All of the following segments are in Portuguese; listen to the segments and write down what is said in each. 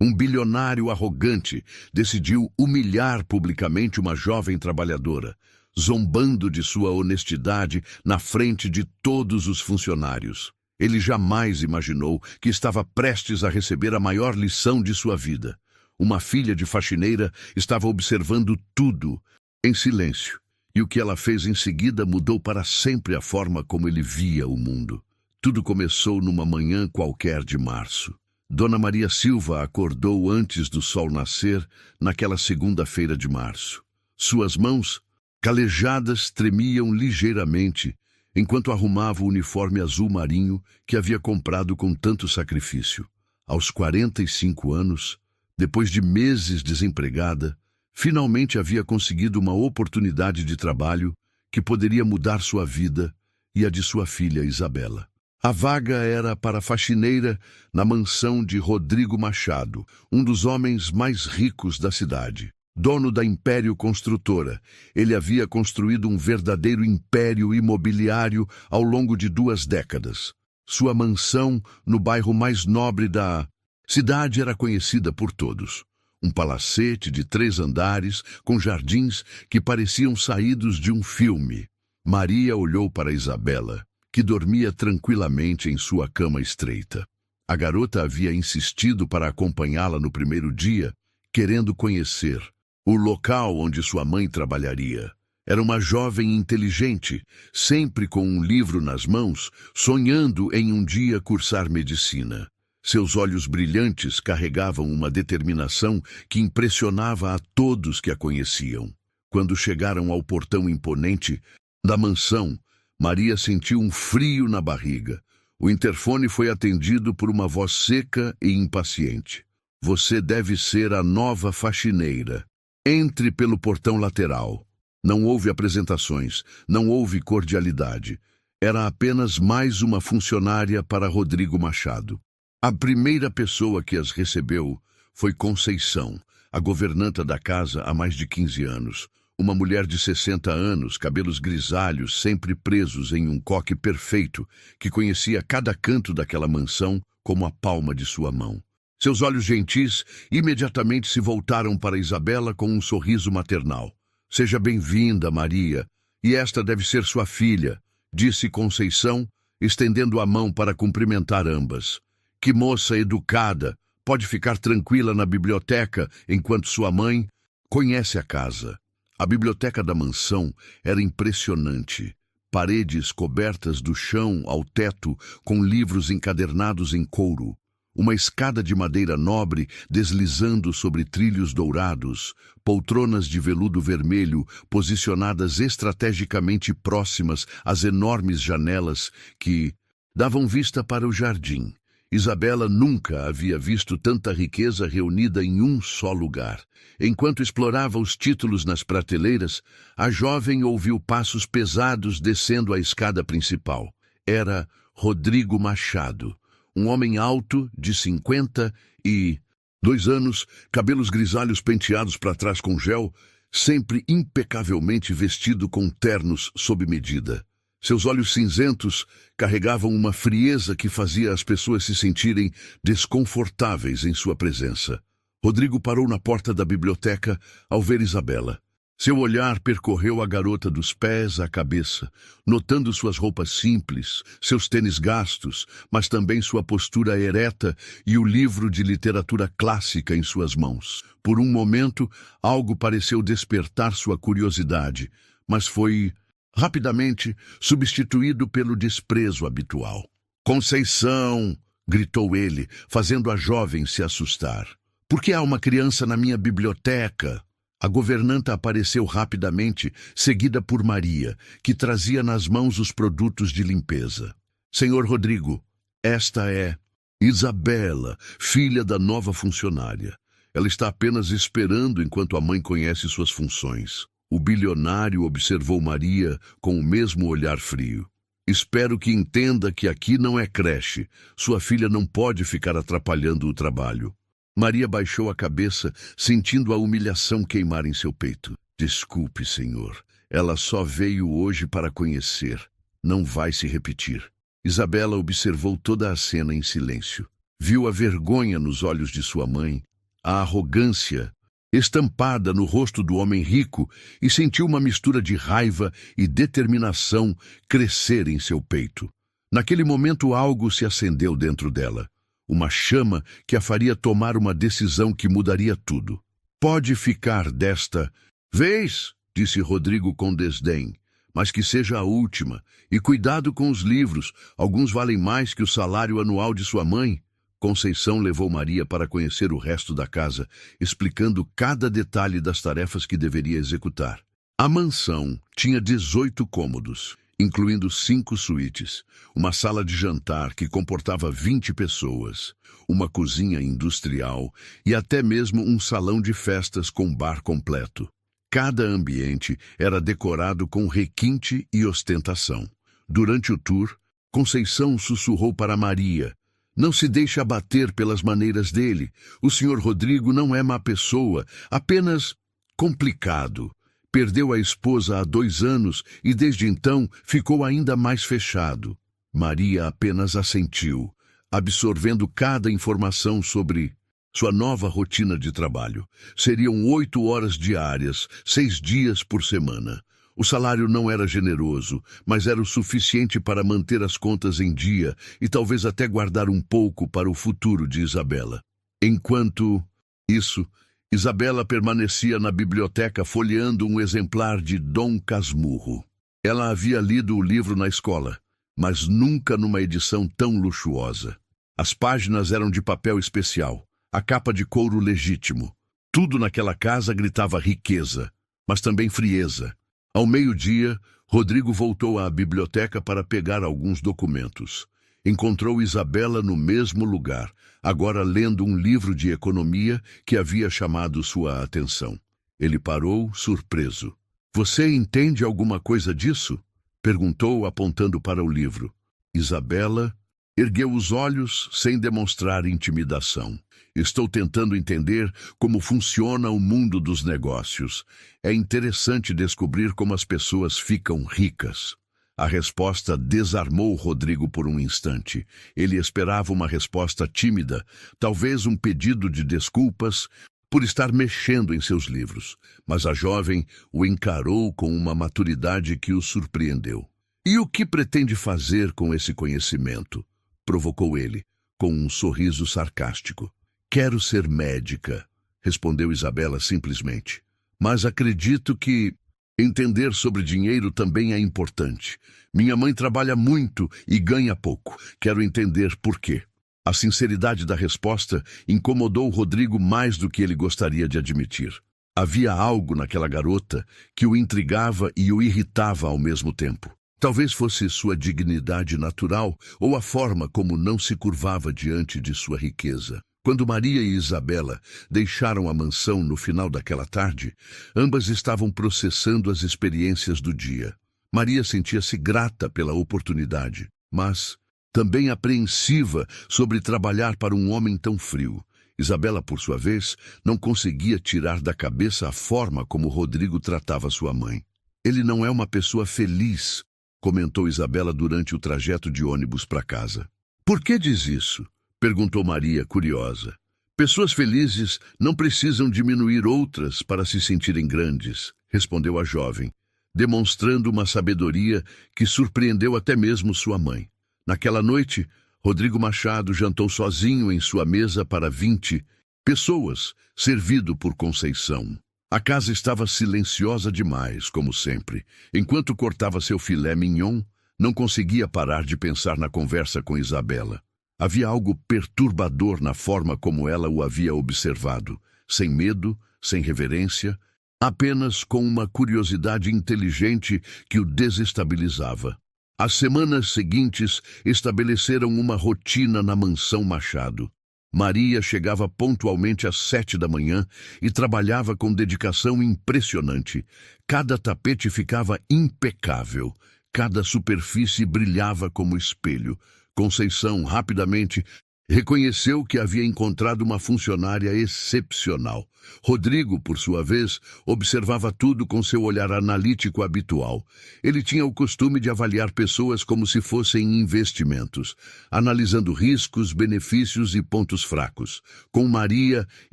Um bilionário arrogante decidiu humilhar publicamente uma jovem trabalhadora, zombando de sua honestidade na frente de todos os funcionários. Ele jamais imaginou que estava prestes a receber a maior lição de sua vida. Uma filha de faxineira estava observando tudo, em silêncio, e o que ela fez em seguida mudou para sempre a forma como ele via o mundo. Tudo começou numa manhã qualquer de março. Dona Maria Silva acordou antes do sol nascer, naquela segunda-feira de março. Suas mãos, calejadas, tremiam ligeiramente, enquanto arrumava o uniforme azul marinho que havia comprado com tanto sacrifício. Aos 45 anos, depois de meses desempregada, finalmente havia conseguido uma oportunidade de trabalho que poderia mudar sua vida e a de sua filha Isabela. A vaga era para faxineira na mansão de Rodrigo Machado, um dos homens mais ricos da cidade. Dono da Império Construtora, ele havia construído um verdadeiro império imobiliário ao longo de 2 décadas. Sua mansão, no bairro mais nobre da cidade, era conhecida por todos. Um palacete de 3 andares, com jardins que pareciam saídos de um filme. Maria olhou para Isabela, que dormia tranquilamente em sua cama estreita. A garota havia insistido para acompanhá-la no primeiro dia, querendo conhecer o local onde sua mãe trabalharia. Era uma jovem inteligente, sempre com um livro nas mãos, sonhando em um dia cursar medicina. Seus olhos brilhantes carregavam uma determinação que impressionava a todos que a conheciam. Quando chegaram ao portão imponente da mansão, Maria sentiu um frio na barriga. O interfone foi atendido por uma voz seca e impaciente. Você deve ser a nova faxineira. Entre pelo portão lateral. Não houve apresentações, não houve cordialidade. Era apenas mais uma funcionária para Rodrigo Machado. A primeira pessoa que as recebeu foi Conceição, a governanta da casa há mais de 15 anos. Uma mulher de 60 anos, cabelos grisalhos, sempre presos em um coque perfeito, que conhecia cada canto daquela mansão como a palma de sua mão. Seus olhos gentis imediatamente se voltaram para Isabela com um sorriso maternal. Seja bem-vinda, Maria, e esta deve ser sua filha, disse Conceição, estendendo a mão para cumprimentar ambas. Que moça educada, pode ficar tranquila na biblioteca enquanto sua mãe conhece a casa. A biblioteca da mansão era impressionante. Paredes cobertas do chão ao teto com livros encadernados em couro. Uma escada de madeira nobre deslizando sobre trilhos dourados, poltronas de veludo vermelho posicionadas estrategicamente próximas às enormes janelas que davam vista para o jardim. Isabela nunca havia visto tanta riqueza reunida em um só lugar. Enquanto explorava os títulos nas prateleiras, a jovem ouviu passos pesados descendo a escada principal. Era Rodrigo Machado, um homem alto, de 52 anos, cabelos grisalhos penteados para trás com gel, sempre impecavelmente vestido com ternos sob medida. Seus olhos cinzentos carregavam uma frieza que fazia as pessoas se sentirem desconfortáveis em sua presença. Rodrigo parou na porta da biblioteca ao ver Isabela. Seu olhar percorreu a garota dos pés à cabeça, notando suas roupas simples, seus tênis gastos, mas também sua postura ereta e o livro de literatura clássica em suas mãos. Por um momento, algo pareceu despertar sua curiosidade, mas foi rapidamente substituído pelo desprezo habitual. Conceição! Gritou ele, fazendo a jovem se assustar. Por que há uma criança na minha biblioteca? A governanta apareceu rapidamente, seguida por Maria, que trazia nas mãos os produtos de limpeza. Senhor Rodrigo, esta é Isabela, filha da nova funcionária. Ela está apenas esperando enquanto a mãe conhece suas funções. O bilionário observou Maria com o mesmo olhar frio. Espero que entenda que aqui não é creche. Sua filha não pode ficar atrapalhando o trabalho. Maria baixou a cabeça, sentindo a humilhação queimar em seu peito. Desculpe, senhor. Ela só veio hoje para conhecer. Não vai se repetir. Isabela observou toda a cena em silêncio. Viu a vergonha nos olhos de sua mãe a arrogância estampada no rosto do homem rico e sentiu uma mistura de raiva e determinação crescer em seu peito. Naquele momento algo se acendeu dentro dela, uma chama que a faria tomar uma decisão que mudaria tudo. Pode ficar desta vez, disse Rodrigo com desdém, mas que seja a última, e cuidado com os livros, alguns valem mais que o salário anual de sua mãe. Conceição levou Maria para conhecer o resto da casa, explicando cada detalhe das tarefas que deveria executar. A mansão tinha 18 cômodos, incluindo 5 suítes, uma sala de jantar que comportava 20 pessoas, uma cozinha industrial e até mesmo um salão de festas com bar completo. Cada ambiente era decorado com requinte e ostentação. Durante o tour, Conceição sussurrou para Maria: "Não se deixe abater pelas maneiras dele. O Sr. Rodrigo não é má pessoa, apenas complicado. Perdeu a esposa há 2 anos e desde então ficou ainda mais fechado." Maria apenas assentiu, absorvendo cada informação sobre sua nova rotina de trabalho. Seriam 8 horas diárias, 6 dias por semana. O salário não era generoso, mas era o suficiente para manter as contas em dia e talvez até guardar um pouco para o futuro de Isabela. Enquanto isso, Isabela permanecia na biblioteca folheando um exemplar de Dom Casmurro. Ela havia lido o livro na escola, mas nunca numa edição tão luxuosa. As páginas eram de papel especial, a capa de couro legítimo. Tudo naquela casa gritava riqueza, mas também frieza. Ao meio-dia, Rodrigo voltou à biblioteca para pegar alguns documentos. Encontrou Isabela no mesmo lugar, agora lendo um livro de economia que havia chamado sua atenção. Ele parou, surpreso. "Você entende alguma coisa disso?" perguntou, apontando para o livro. Isabela ergueu os olhos sem demonstrar intimidação. "Estou tentando entender como funciona o mundo dos negócios. É interessante descobrir como as pessoas ficam ricas." A resposta desarmou Rodrigo por um instante. Ele esperava uma resposta tímida, talvez um pedido de desculpas por estar mexendo em seus livros. Mas a jovem o encarou com uma maturidade que o surpreendeu. "E o que pretende fazer com esse conhecimento?" provocou ele, com um sorriso sarcástico. "Quero ser médica", respondeu Isabela simplesmente. "Mas acredito que entender sobre dinheiro também é importante. Minha mãe trabalha muito e ganha pouco. Quero entender por quê." A sinceridade da resposta incomodou Rodrigo mais do que ele gostaria de admitir. Havia algo naquela garota que o intrigava e o irritava ao mesmo tempo. Talvez fosse sua dignidade natural ou a forma como não se curvava diante de sua riqueza. Quando Maria e Isabela deixaram a mansão no final daquela tarde, ambas estavam processando as experiências do dia. Maria sentia-se grata pela oportunidade, mas também apreensiva sobre trabalhar para um homem tão frio. Isabela, por sua vez, não conseguia tirar da cabeça a forma como Rodrigo tratava sua mãe. "Ele não é uma pessoa feliz", comentou Isabela durante o trajeto de ônibus para casa. "Por que diz isso?" perguntou Maria, curiosa. "Pessoas felizes não precisam diminuir outras para se sentirem grandes", respondeu a jovem, demonstrando uma sabedoria que surpreendeu até mesmo sua mãe. Naquela noite, Rodrigo Machado jantou sozinho em sua mesa para 20 pessoas, servido por Conceição. A casa estava silenciosa demais, como sempre. Enquanto cortava seu filé mignon, não conseguia parar de pensar na conversa com Isabela. Havia algo perturbador na forma como ela o havia observado, sem medo, sem reverência, apenas com uma curiosidade inteligente que o desestabilizava. As semanas seguintes estabeleceram uma rotina na mansão Machado. Maria chegava pontualmente às 7 da manhã e trabalhava com dedicação impressionante. Cada tapete ficava impecável, cada superfície brilhava como espelho. Conceição rapidamente Reconheceu que havia encontrado uma funcionária excepcional. Rodrigo, por sua vez, observava tudo com seu olhar analítico habitual. Ele tinha o costume de avaliar pessoas como se fossem investimentos, analisando riscos, benefícios e pontos fracos. Com Maria,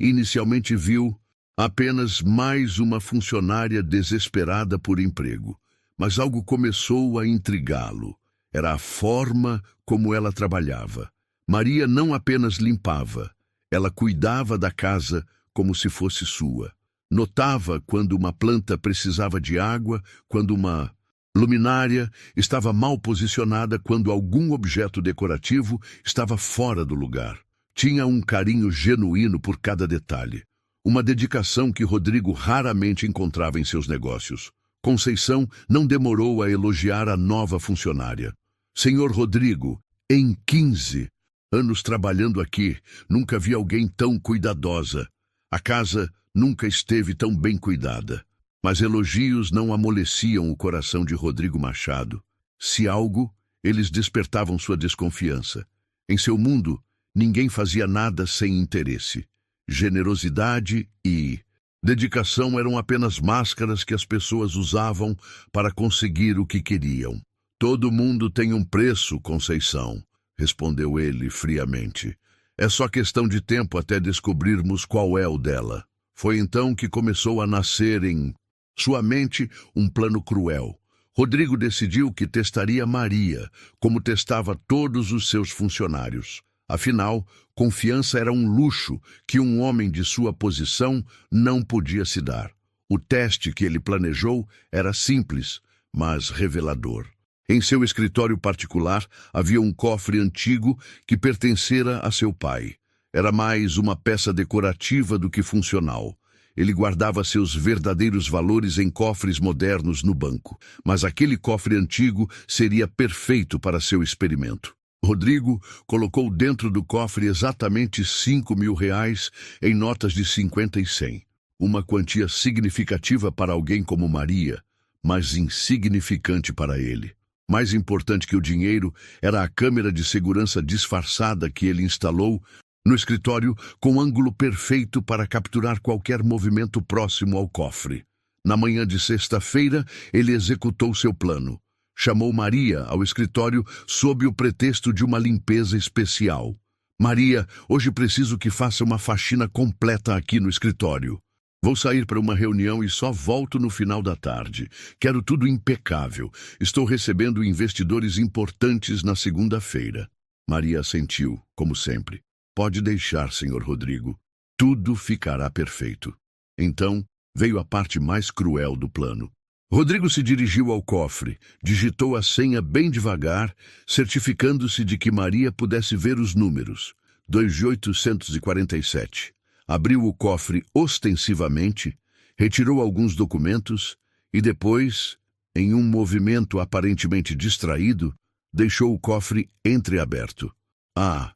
inicialmente viu apenas mais uma funcionária desesperada por emprego. Mas algo começou a intrigá-lo. Era a forma como ela trabalhava. Maria não apenas limpava, ela cuidava da casa como se fosse sua. Notava quando uma planta precisava de água, quando uma luminária estava mal posicionada, quando algum objeto decorativo estava fora do lugar. Tinha um carinho genuíno por cada detalhe, uma dedicação que Rodrigo raramente encontrava em seus negócios. Conceição não demorou a elogiar a nova funcionária. Senhor Rodrigo, em 15 anos trabalhando aqui, nunca vi alguém tão cuidadosa. A casa nunca esteve tão bem cuidada. Mas elogios não amoleciam o coração de Rodrigo Machado. Se algo, eles despertavam sua desconfiança. Em seu mundo, ninguém fazia nada sem interesse. Generosidade e dedicação eram apenas máscaras que as pessoas usavam para conseguir o que queriam. Todo mundo tem um preço, Conceição, respondeu ele friamente. É só questão de tempo até descobrirmos qual é o dela. Foi então que começou a nascer em sua mente um plano cruel. Rodrigo decidiu que testaria Maria, como testava todos os seus funcionários. Afinal, confiança era um luxo que um homem de sua posição não podia se dar. O teste que ele planejou era simples, mas revelador. Em seu escritório particular havia um cofre antigo que pertencera a seu pai. Era mais uma peça decorativa do que funcional. Ele guardava seus verdadeiros valores em cofres modernos no banco, mas aquele cofre antigo seria perfeito para seu experimento. Rodrigo colocou dentro do cofre exatamente R$ 5.000 em notas de 50 e 100. Uma quantia significativa para alguém como Maria, mas insignificante para ele. Mais importante que o dinheiro era a câmera de segurança disfarçada que ele instalou no escritório com ângulo perfeito para capturar qualquer movimento próximo ao cofre. Na manhã de sexta-feira, ele executou seu plano. Chamou Maria ao escritório sob o pretexto de uma limpeza especial. Maria, hoje preciso que faça uma faxina completa aqui no escritório. Vou sair para uma reunião e só volto no final da tarde. Quero tudo impecável. Estou recebendo investidores importantes na segunda-feira. Maria assentiu, como sempre. Pode deixar, senhor Rodrigo. Tudo ficará perfeito. Então, veio a parte mais cruel do plano. Rodrigo se dirigiu ao cofre, digitou a senha bem devagar, certificando-se de que Maria pudesse ver os números. 2847. Abriu o cofre ostensivamente, retirou alguns documentos e depois, em um movimento aparentemente distraído, deixou o cofre entreaberto. Ah,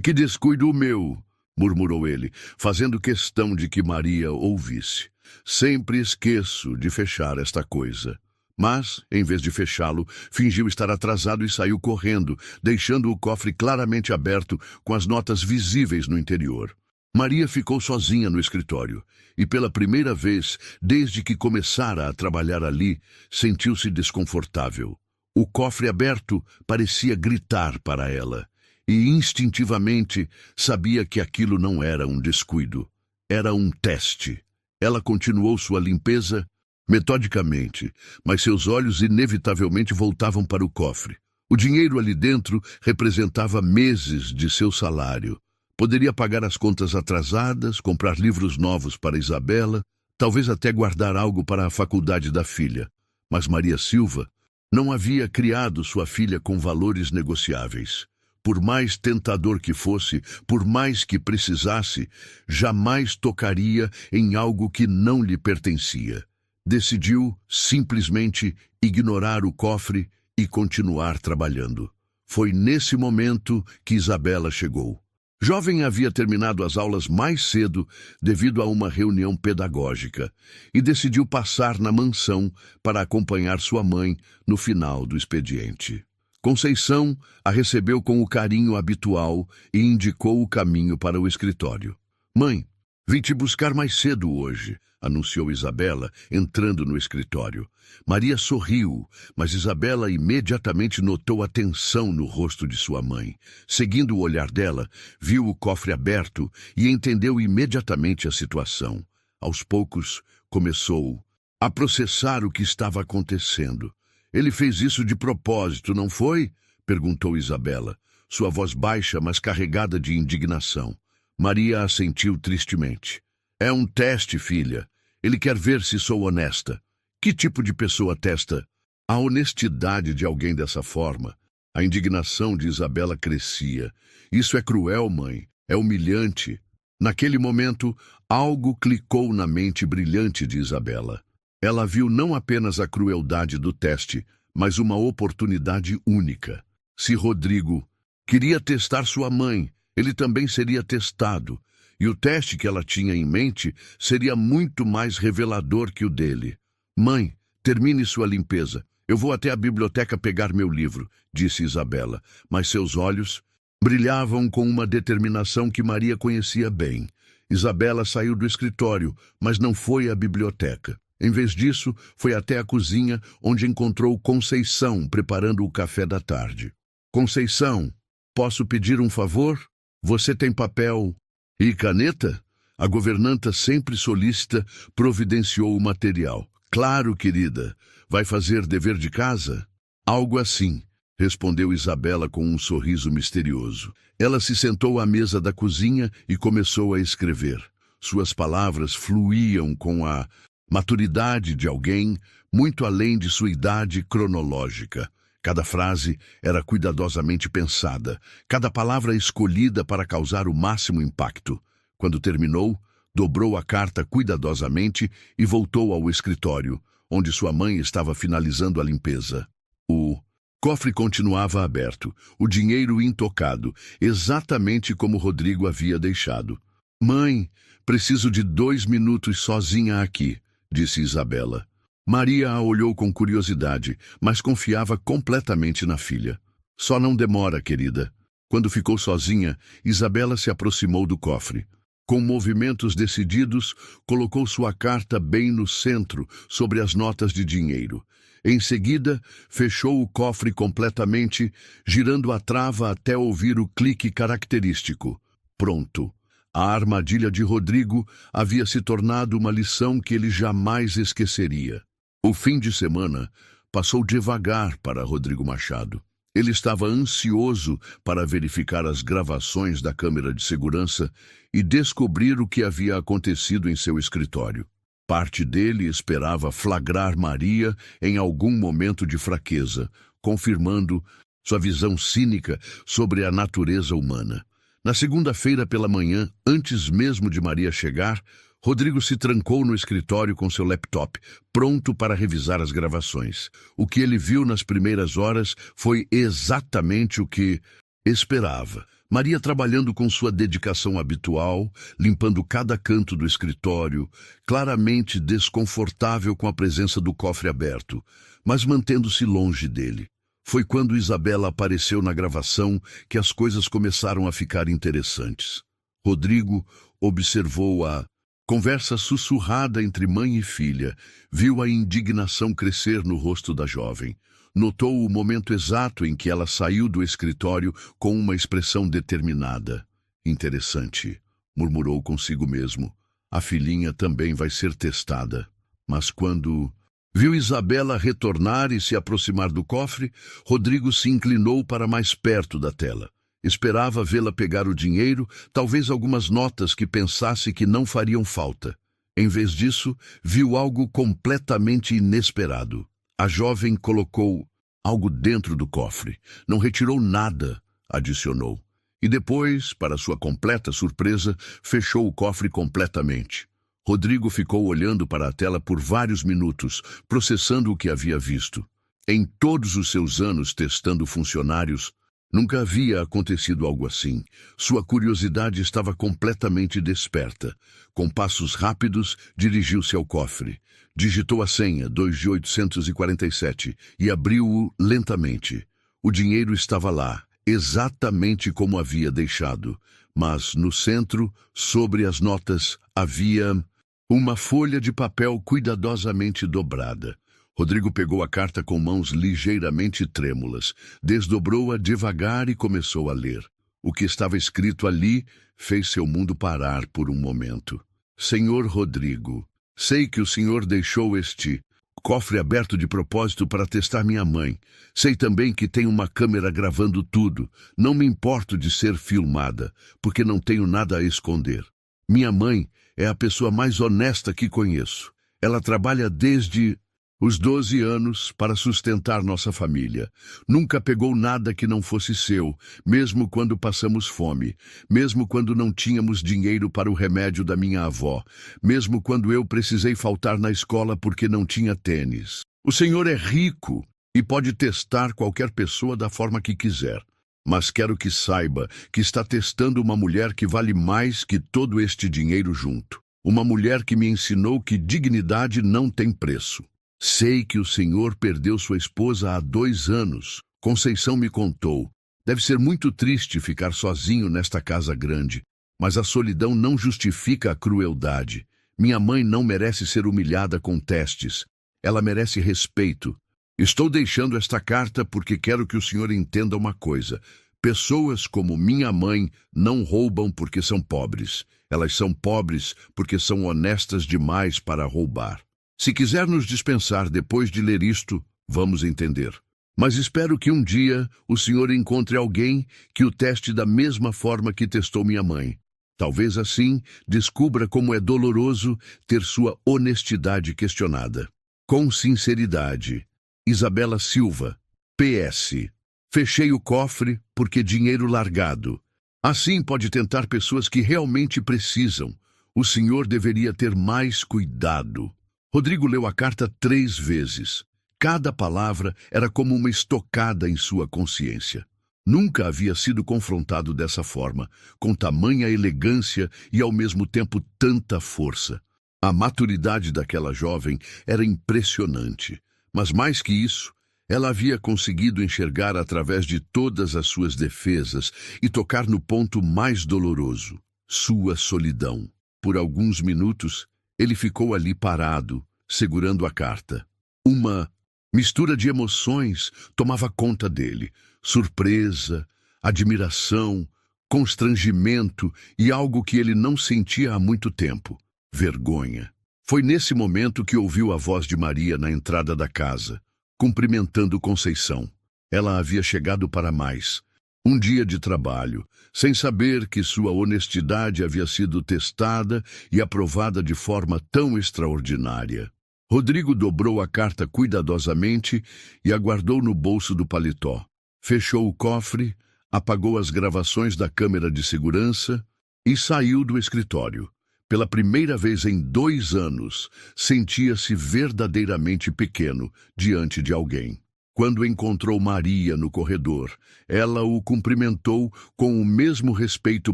que descuido o meu, murmurou ele, fazendo questão de que Maria ouvisse. Sempre esqueço de fechar esta coisa. Mas, em vez de fechá-lo, fingiu estar atrasado e saiu correndo, deixando o cofre claramente aberto com as notas visíveis no interior. Maria ficou sozinha no escritório e, pela primeira vez, desde que começara a trabalhar ali, sentiu-se desconfortável. O cofre aberto parecia gritar para ela e, instintivamente, sabia que aquilo não era um descuido. Era um teste. Ela continuou sua limpeza metodicamente, mas seus olhos inevitavelmente voltavam para o cofre. O dinheiro ali dentro representava meses de seu salário. Poderia pagar as contas atrasadas, comprar livros novos para Isabela, talvez até guardar algo para a faculdade da filha. Mas Maria Silva não havia criado sua filha com valores negociáveis. Por mais tentador que fosse, por mais que precisasse, jamais tocaria em algo que não lhe pertencia. Decidiu simplesmente ignorar o cofre e continuar trabalhando. Foi nesse momento que Isabela chegou. Jovem havia terminado as aulas mais cedo devido a uma reunião pedagógica e decidiu passar na mansão para acompanhar sua mãe no final do expediente. Conceição a recebeu com o carinho habitual e indicou o caminho para o escritório. Mãe, vim te buscar mais cedo hoje, anunciou Isabela, entrando no escritório. Maria sorriu, mas Isabela imediatamente notou a tensão no rosto de sua mãe. Seguindo o olhar dela, viu o cofre aberto e entendeu imediatamente a situação. Aos poucos, começou a processar o que estava acontecendo. Ele fez isso de propósito, não foi? Perguntou Isabela, sua voz baixa, mas carregada de indignação. Maria assentiu tristemente. É um teste, filha. Ele quer ver se sou honesta. Que tipo de pessoa testa a honestidade de alguém dessa forma? A indignação de Isabela crescia. Isso é cruel, mãe. É humilhante. Naquele momento, algo clicou na mente brilhante de Isabela. Ela viu não apenas a crueldade do teste, mas uma oportunidade única. Se Rodrigo queria testar sua mãe, ele também seria testado, e o teste que ela tinha em mente seria muito mais revelador que o dele. Mãe, termine sua limpeza. Eu vou até a biblioteca pegar meu livro, disse Isabela, mas seus olhos brilhavam com uma determinação que Maria conhecia bem. Isabela saiu do escritório, mas não foi à biblioteca. Em vez disso, foi até a cozinha, onde encontrou Conceição preparando o café da tarde. Conceição, posso pedir um favor? Você tem papel e caneta? A governanta, sempre solícita, providenciou o material. Claro, querida. Vai fazer dever de casa? Algo assim, respondeu Isabela com um sorriso misterioso. Ela se sentou à mesa da cozinha e começou a escrever. Suas palavras fluíam com a maturidade de alguém muito além de sua idade cronológica. Cada frase era cuidadosamente pensada, cada palavra escolhida para causar o máximo impacto. Quando terminou, dobrou a carta cuidadosamente e voltou ao escritório, onde sua mãe estava finalizando a limpeza. O cofre continuava aberto, o dinheiro intocado, exatamente como Rodrigo havia deixado. Mãe, preciso de 2 minutos sozinha aqui, disse Isabela. Maria a olhou com curiosidade, mas confiava completamente na filha. Só não demora, querida. Quando ficou sozinha, Isabela se aproximou do cofre. Com movimentos decididos, colocou sua carta bem no centro, sobre as notas de dinheiro. Em seguida, fechou o cofre completamente, girando a trava até ouvir o clique característico. Pronto. A armadilha de Rodrigo havia se tornado uma lição que ele jamais esqueceria. O fim de semana passou devagar para Rodrigo Machado. Ele estava ansioso para verificar as gravações da câmera de segurança e descobrir o que havia acontecido em seu escritório. Parte dele esperava flagrar Maria em algum momento de fraqueza, confirmando sua visão cínica sobre a natureza humana. Na segunda-feira pela manhã, antes mesmo de Maria chegar, Rodrigo se trancou no escritório com seu laptop, pronto para revisar as gravações. O que ele viu nas primeiras horas foi exatamente o que esperava. Maria trabalhando com sua dedicação habitual, limpando cada canto do escritório, claramente desconfortável com a presença do cofre aberto, mas mantendo-se longe dele. Foi quando Isabela apareceu na gravação que as coisas começaram a ficar interessantes. Rodrigo observou a conversa sussurrada entre mãe e filha, viu a indignação crescer no rosto da jovem. Notou o momento exato em que ela saiu do escritório com uma expressão determinada. Interessante, murmurou consigo mesmo. A filhinha também vai ser testada. Mas quando viu Isabela retornar e se aproximar do cofre, Rodrigo se inclinou para mais perto da tela. Esperava vê-la pegar o dinheiro, talvez algumas notas que pensasse que não fariam falta. Em vez disso, viu algo completamente inesperado. A jovem colocou algo dentro do cofre. Não retirou nada, adicionou. E depois, para sua completa surpresa, fechou o cofre completamente. Rodrigo ficou olhando para a tela por vários minutos, processando o que havia visto. Em todos os seus anos testando funcionários, nunca havia acontecido algo assim. Sua curiosidade estava completamente desperta. Com passos rápidos, dirigiu-se ao cofre. Digitou a senha, 2 de 847, e abriu-o lentamente. O dinheiro estava lá, exatamente como havia deixado, mas no centro, sobre as notas, havia uma folha de papel cuidadosamente dobrada. Rodrigo pegou a carta com mãos ligeiramente trêmulas, desdobrou-a devagar e começou a ler. O que estava escrito ali fez seu mundo parar por um momento. Senhor Rodrigo, sei que o senhor deixou este cofre aberto de propósito para testar minha mãe. Sei também que tem uma câmera gravando tudo. Não me importo de ser filmada, porque não tenho nada a esconder. Minha mãe é a pessoa mais honesta que conheço. Ela trabalha desde os 12 anos para sustentar nossa família. Nunca pegou nada que não fosse seu, mesmo quando passamos fome, mesmo quando não tínhamos dinheiro para o remédio da minha avó, mesmo quando eu precisei faltar na escola porque não tinha tênis. O senhor é rico e pode testar qualquer pessoa da forma que quiser. Mas quero que saiba que está testando uma mulher que vale mais que todo este dinheiro junto. Uma mulher que me ensinou que dignidade não tem preço. Sei que o senhor perdeu sua esposa há 2 anos. Conceição me contou. Deve ser muito triste ficar sozinho nesta casa grande, mas a solidão não justifica a crueldade. Minha mãe não merece ser humilhada com testes. Ela merece respeito. Estou deixando esta carta porque quero que o senhor entenda uma coisa. Pessoas como minha mãe não roubam porque são pobres. Elas são pobres porque são honestas demais para roubar. Se quiser nos dispensar depois de ler isto, vamos entender. Mas espero que um dia o senhor encontre alguém que o teste da mesma forma que testou minha mãe. Talvez assim descubra como é doloroso ter sua honestidade questionada. Com sinceridade. Isabela Silva. PS. Fechei o cofre porque dinheiro largado. Assim pode tentar pessoas que realmente precisam. O senhor deveria ter mais cuidado. Rodrigo leu a carta 3 vezes. Cada palavra era como uma estocada em sua consciência. Nunca havia sido confrontado dessa forma, com tamanha elegância e ao mesmo tempo tanta força. A maturidade daquela jovem era impressionante, mas mais que isso, ela havia conseguido enxergar através de todas as suas defesas e tocar no ponto mais doloroso, sua solidão. Por alguns minutos, ele ficou ali parado, segurando a carta. Uma mistura de emoções tomava conta dele. Surpresa, admiração, constrangimento e algo que ele não sentia há muito tempo. Vergonha. Foi nesse momento que ouviu a voz de Maria na entrada da casa, cumprimentando Conceição. Ela havia chegado para mais. Um dia de trabalho, sem saber que sua honestidade havia sido testada e aprovada de forma tão extraordinária. Rodrigo dobrou a carta cuidadosamente e a guardou no bolso do paletó. Fechou o cofre, apagou as gravações da câmera de segurança e saiu do escritório. Pela primeira vez em 2 anos, sentia-se verdadeiramente pequeno diante de alguém. Quando encontrou Maria no corredor, ela o cumprimentou com o mesmo respeito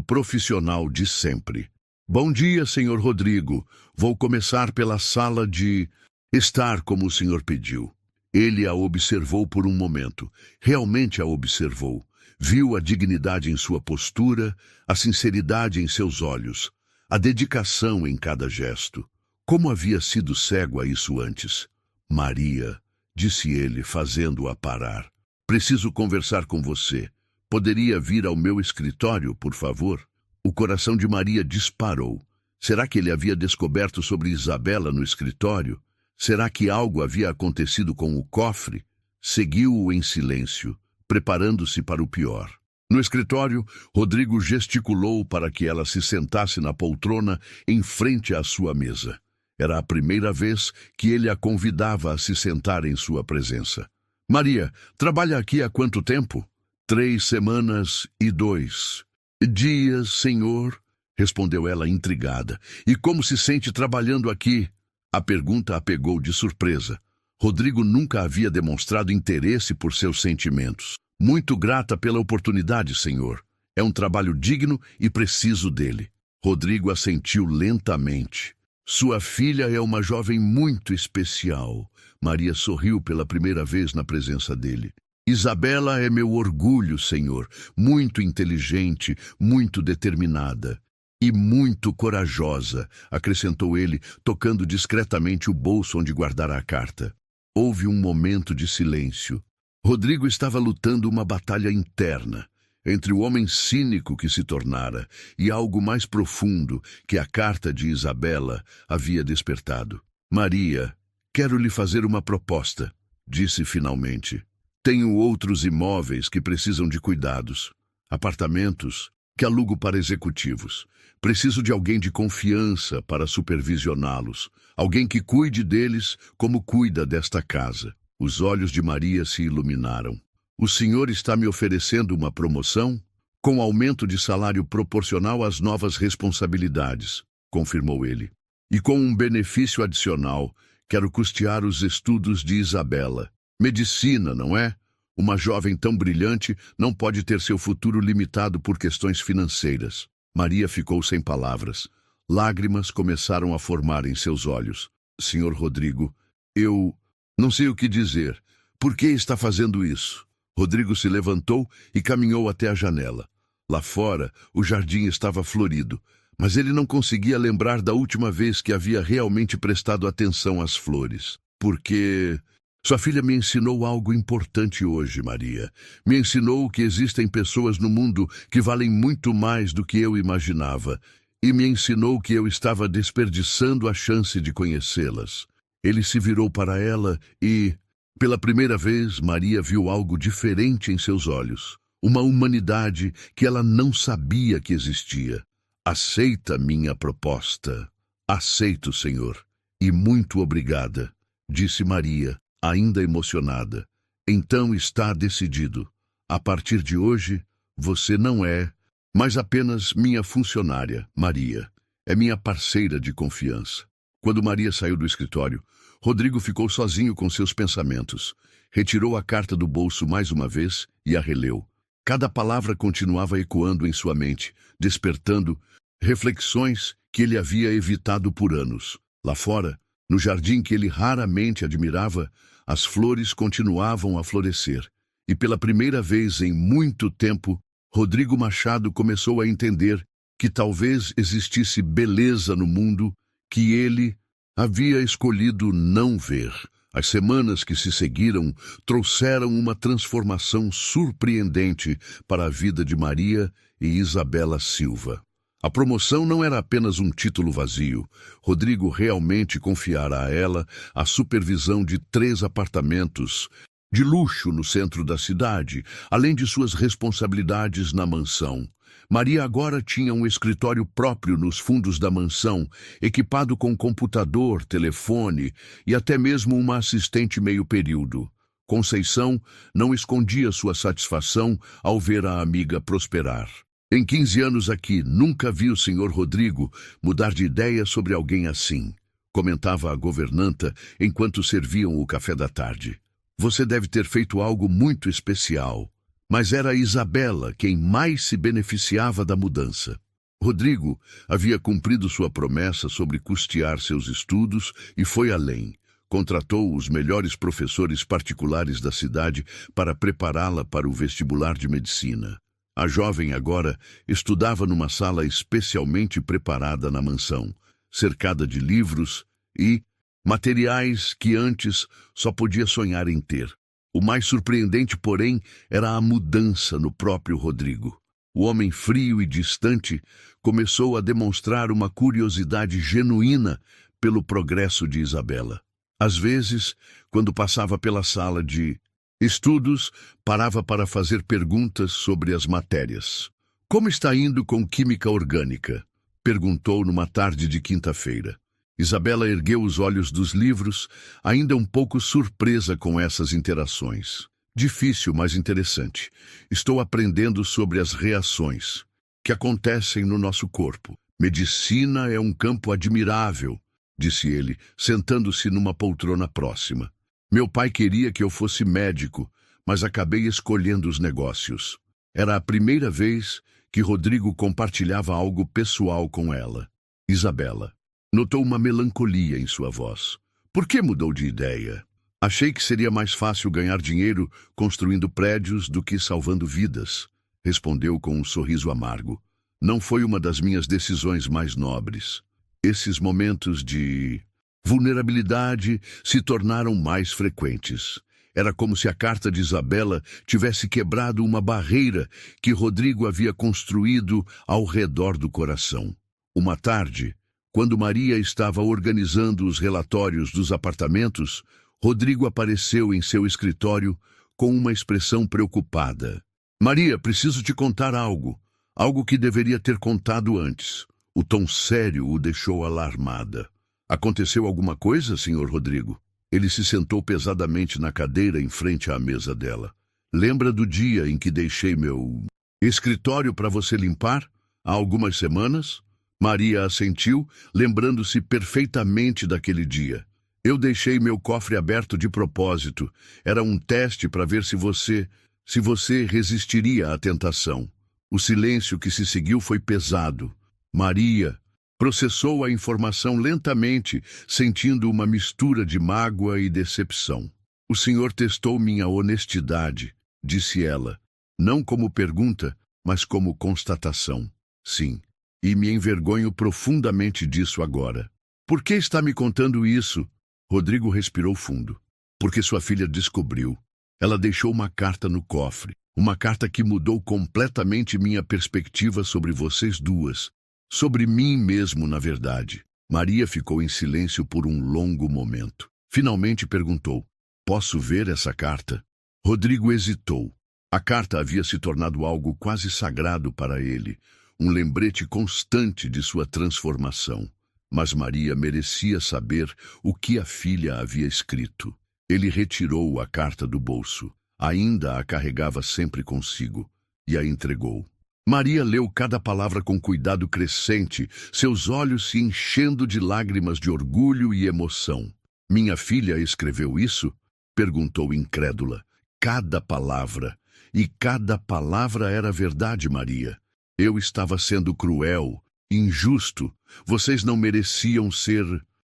profissional de sempre. Bom dia, senhor Rodrigo. Vou começar pela sala de estar como o senhor pediu. Ele a observou por um momento. Realmente a observou. Viu a dignidade em sua postura, a sinceridade em seus olhos, a dedicação em cada gesto. Como havia sido cego a isso antes? Maria, disse ele, fazendo-a parar. Preciso conversar com você. Poderia vir ao meu escritório, por favor? O coração de Maria disparou. Será que ele havia descoberto sobre Isabela no escritório? Será que algo havia acontecido com o cofre? Seguiu-o em silêncio, preparando-se para o pior. No escritório, Rodrigo gesticulou para que ela se sentasse na poltrona em frente à sua mesa. Era a primeira vez que ele a convidava a se sentar em sua presença. Maria, trabalha aqui há quanto tempo? 3 semanas e 2 dias, senhor, respondeu ela intrigada. E como se sente trabalhando aqui? A pergunta a pegou de surpresa. Rodrigo nunca havia demonstrado interesse por seus sentimentos. Muito grata pela oportunidade, senhor. É um trabalho digno e preciso dele. Rodrigo assentiu lentamente. Sua filha é uma jovem muito especial. Maria sorriu pela primeira vez na presença dele. Isabela é meu orgulho, Senhor, muito inteligente, muito determinada e muito corajosa, acrescentou ele, tocando discretamente o bolso onde guardara a carta. Houve um momento de silêncio. Rodrigo estava lutando uma batalha interna entre o homem cínico que se tornara e algo mais profundo que a carta de Isabela havia despertado. Maria, quero lhe fazer uma proposta, disse finalmente. Tenho outros imóveis que precisam de cuidados, apartamentos que alugo para executivos. Preciso de alguém de confiança para supervisioná-los, alguém que cuide deles como cuida desta casa. Os olhos de Maria se iluminaram. O senhor está me oferecendo uma promoção? Com aumento de salário proporcional às novas responsabilidades, confirmou ele. E com um benefício adicional, quero custear os estudos de Isabela. Medicina, não é? Uma jovem tão brilhante não pode ter seu futuro limitado por questões financeiras. Maria ficou sem palavras. Lágrimas começaram a formar em seus olhos. Senhor Rodrigo, eu não sei o que dizer. Por que está fazendo isso? Rodrigo se levantou e caminhou até a janela. Lá fora, o jardim estava florido, mas ele não conseguia lembrar da última vez que havia realmente prestado atenção às flores. Porque sua filha me ensinou algo importante hoje, Maria. Me ensinou que existem pessoas no mundo que valem muito mais do que eu imaginava. E me ensinou que eu estava desperdiçando a chance de conhecê-las. Ele se virou para ela e, pela primeira vez, Maria viu algo diferente em seus olhos. Uma humanidade que ela não sabia que existia. Aceita minha proposta. Aceito, Senhor. E muito obrigada, disse Maria, ainda emocionada. Então está decidido. A partir de hoje, você não é mais apenas minha funcionária, Maria. É minha parceira de confiança. Quando Maria saiu do escritório, Rodrigo ficou sozinho com seus pensamentos. Retirou a carta do bolso mais uma vez e a releu. Cada palavra continuava ecoando em sua mente, despertando reflexões que ele havia evitado por anos. Lá fora, no jardim que ele raramente admirava, as flores continuavam a florescer. E pela primeira vez em muito tempo, Rodrigo Machado começou a entender que talvez existisse beleza no mundo que ele havia escolhido não ver. As semanas que se seguiram trouxeram uma transformação surpreendente para a vida de Maria e Isabela Silva. A promoção não era apenas um título vazio. Rodrigo realmente confiara a ela a supervisão de 3 apartamentos de luxo no centro da cidade, além de suas responsabilidades na mansão. Maria agora tinha um escritório próprio nos fundos da mansão, equipado com computador, telefone e até mesmo uma assistente meio-período. Conceição não escondia sua satisfação ao ver a amiga prosperar. Em 15 anos aqui, nunca vi o senhor Rodrigo mudar de ideia sobre alguém assim, comentava a governanta enquanto serviam o café da tarde. Você deve ter feito algo muito especial. Mas era Isabela quem mais se beneficiava da mudança. Rodrigo havia cumprido sua promessa sobre custear seus estudos e foi além. Contratou os melhores professores particulares da cidade para prepará-la para o vestibular de medicina. A jovem agora estudava numa sala especialmente preparada na mansão, cercada de livros e materiais que antes só podia sonhar em ter. O mais surpreendente, porém, era a mudança no próprio Rodrigo. O homem frio e distante começou a demonstrar uma curiosidade genuína pelo progresso de Isabela. Às vezes, quando passava pela sala de estudos, parava para fazer perguntas sobre as matérias. Como está indo com química orgânica? Perguntou numa tarde de quinta-feira. Isabela ergueu os olhos dos livros, ainda um pouco surpresa com essas interações. Difícil, mas interessante. Estou aprendendo sobre as reações que acontecem no nosso corpo. Medicina é um campo admirável, disse ele, sentando-se numa poltrona próxima. Meu pai queria que eu fosse médico, mas acabei escolhendo os negócios. Era a primeira vez que Rodrigo compartilhava algo pessoal com ela. Isabela notou uma melancolia em sua voz. Por que mudou de ideia? Achei que seria mais fácil ganhar dinheiro construindo prédios do que salvando vidas, respondeu com um sorriso amargo. Não foi uma das minhas decisões mais nobres. Esses momentos de vulnerabilidade se tornaram mais frequentes. Era como se a carta de Isabela tivesse quebrado uma barreira que Rodrigo havia construído ao redor do coração. Uma tarde, quando Maria estava organizando os relatórios dos apartamentos, Rodrigo apareceu em seu escritório com uma expressão preocupada. Maria, preciso te contar algo. Algo que deveria ter contado antes. O tom sério o deixou alarmada. Aconteceu alguma coisa, Sr. Rodrigo? Ele se sentou pesadamente na cadeira em frente à mesa dela. Lembra do dia em que deixei meu escritório para você limpar? Há algumas semanas? Maria assentiu, lembrando-se perfeitamente daquele dia. Eu deixei meu cofre aberto de propósito. Era um teste para ver se você resistiria à tentação. O silêncio que se seguiu foi pesado. Maria processou a informação lentamente, sentindo uma mistura de mágoa e decepção. O senhor testou minha honestidade, disse ela, não como pergunta, mas como constatação. Sim, e me envergonho profundamente disso agora. Por que está me contando isso? Rodrigo respirou fundo. Porque sua filha descobriu. Ela deixou uma carta no cofre. Uma carta que mudou completamente minha perspectiva sobre vocês duas. Sobre mim mesmo, na verdade. Maria ficou em silêncio por um longo momento. Finalmente perguntou, posso ver essa carta? Rodrigo hesitou. A carta havia se tornado algo quase sagrado para ele, um lembrete constante de sua transformação. Mas Maria merecia saber o que a filha havia escrito. Ele retirou a carta do bolso. Ainda a carregava sempre consigo, e a entregou. Maria leu cada palavra com cuidado crescente, seus olhos se enchendo de lágrimas de orgulho e emoção. Minha filha escreveu isso? Perguntou incrédula. Cada palavra. E cada palavra era verdade, Maria. Eu estava sendo cruel, injusto. Vocês não mereciam ser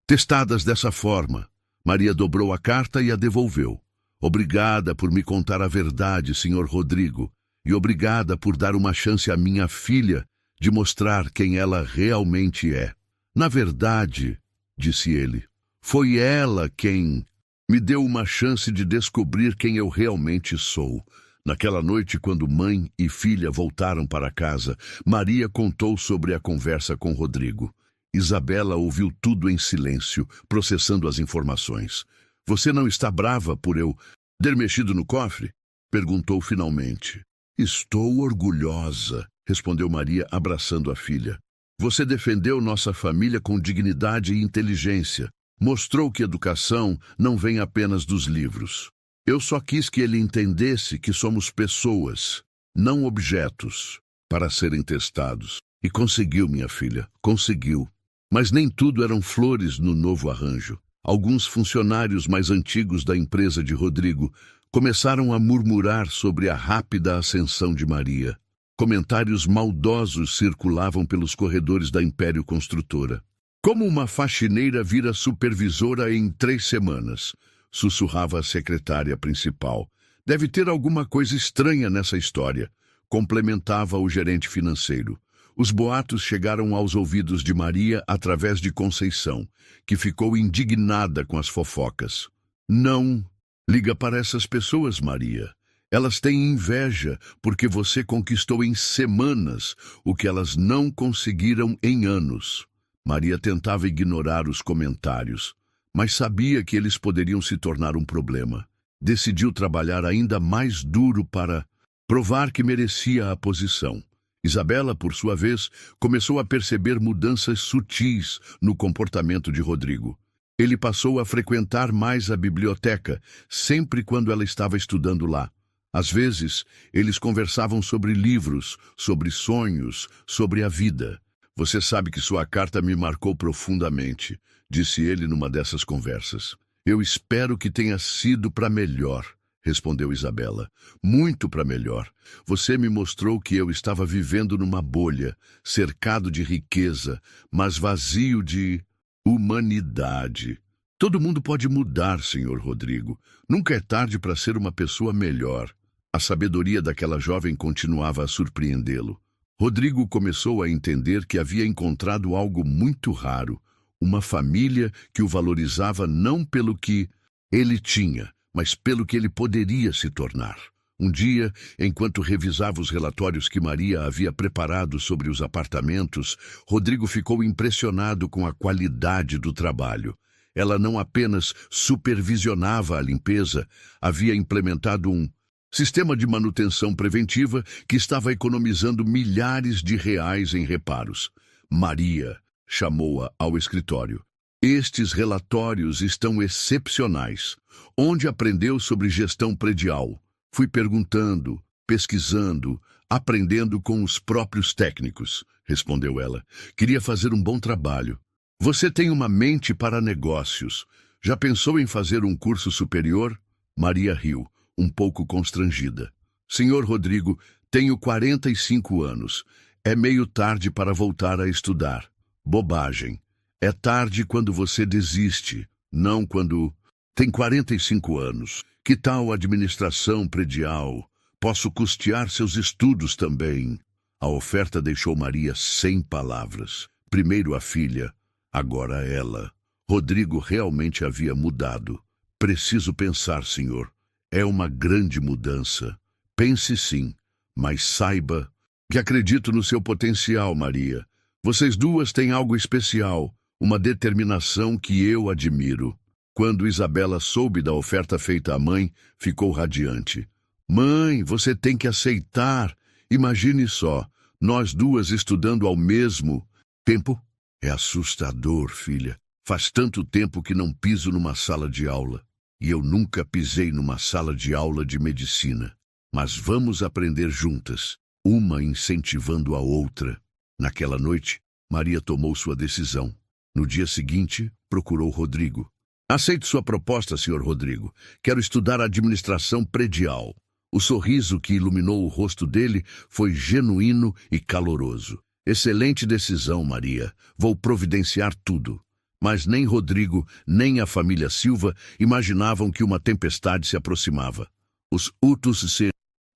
testadas dessa forma. Maria dobrou a carta e a devolveu. Obrigada por me contar a verdade, Sr. Rodrigo. E obrigada por dar uma chance à minha filha de mostrar quem ela realmente é. Na verdade, disse ele, foi ela quem me deu uma chance de descobrir quem eu realmente sou. Naquela noite, quando mãe e filha voltaram para casa, Maria contou sobre a conversa com Rodrigo. Isabela ouviu tudo em silêncio, processando as informações. Você não está brava por eu ter mexido no cofre? Perguntou finalmente. Estou orgulhosa, respondeu Maria, abraçando a filha. Você defendeu nossa família com dignidade e inteligência. Mostrou que educação não vem apenas dos livros. Eu só quis que ele entendesse que somos pessoas, não objetos, para serem testados. E conseguiu, minha filha, conseguiu. Mas nem tudo eram flores no novo arranjo. Alguns funcionários mais antigos da empresa de Rodrigo começaram a murmurar sobre a rápida ascensão de Maria. Comentários maldosos circulavam pelos corredores da Império Construtora. Como uma faxineira vira supervisora em 3 semanas, sussurrava a secretária principal. Deve ter alguma coisa estranha nessa história, complementava o gerente financeiro. Os boatos chegaram aos ouvidos de Maria através de Conceição, que ficou indignada com as fofocas. Não liga para essas pessoas, Maria. Elas têm inveja porque você conquistou em semanas o que elas não conseguiram em anos. Maria tentava ignorar os comentários, mas sabia que eles poderiam se tornar um problema. Decidiu trabalhar ainda mais duro para provar que merecia a posição. Isabela, por sua vez, começou a perceber mudanças sutis no comportamento de Rodrigo. Ele passou a frequentar mais a biblioteca, sempre quando ela estava estudando lá. Às vezes, eles conversavam sobre livros, sobre sonhos, sobre a vida. Você sabe que sua carta me marcou profundamente, disse ele numa dessas conversas. Eu espero que tenha sido para melhor, respondeu Isabela. Muito para melhor. Você me mostrou que eu estava vivendo numa bolha, cercado de riqueza, mas vazio de humanidade. Todo mundo pode mudar, senhor Rodrigo. Nunca é tarde para ser uma pessoa melhor. A sabedoria daquela jovem continuava a surpreendê-lo. Rodrigo começou a entender que havia encontrado algo muito raro, uma família que o valorizava não pelo que ele tinha, mas pelo que ele poderia se tornar. Um dia, enquanto revisava os relatórios que Maria havia preparado sobre os apartamentos, Rodrigo ficou impressionado com a qualidade do trabalho. Ela não apenas supervisionava a limpeza, havia implementado um sistema de manutenção preventiva que estava economizando milhares de reais em reparos. Maria chamou-a ao escritório. Estes relatórios estão excepcionais. Onde aprendeu sobre gestão predial? Fui perguntando, pesquisando, aprendendo com os próprios técnicos, respondeu ela. Queria fazer um bom trabalho. Você tem uma mente para negócios. Já pensou em fazer um curso superior? Maria riu, um pouco constrangida. Senhor Rodrigo, tenho 45 anos. É meio tarde para voltar a estudar. Bobagem. É tarde quando você desiste, não quando... Tem 45 anos. Que tal administração predial? Posso custear seus estudos também. A oferta deixou Maria sem palavras. Primeiro a filha, agora ela. Rodrigo realmente havia mudado. Preciso pensar, senhor. É uma grande mudança. Pense sim, mas saiba que acredito no seu potencial, Maria. Vocês duas têm algo especial, uma determinação que eu admiro. Quando Isabela soube da oferta feita à mãe, ficou radiante. Mãe, você tem que aceitar. Imagine só, nós duas estudando ao mesmo tempo. É assustador, filha. Faz tanto tempo que não piso numa sala de aula. E eu nunca pisei numa sala de aula de medicina. Mas vamos aprender juntas, uma incentivando a outra. Naquela noite, Maria tomou sua decisão. No dia seguinte, procurou Rodrigo. Aceito sua proposta, senhor Rodrigo. Quero estudar administração predial. O sorriso que iluminou o rosto dele foi genuíno e caloroso. Excelente decisão, Maria. Vou providenciar tudo. Mas nem Rodrigo, nem a família Silva imaginavam que uma tempestade se aproximava. Os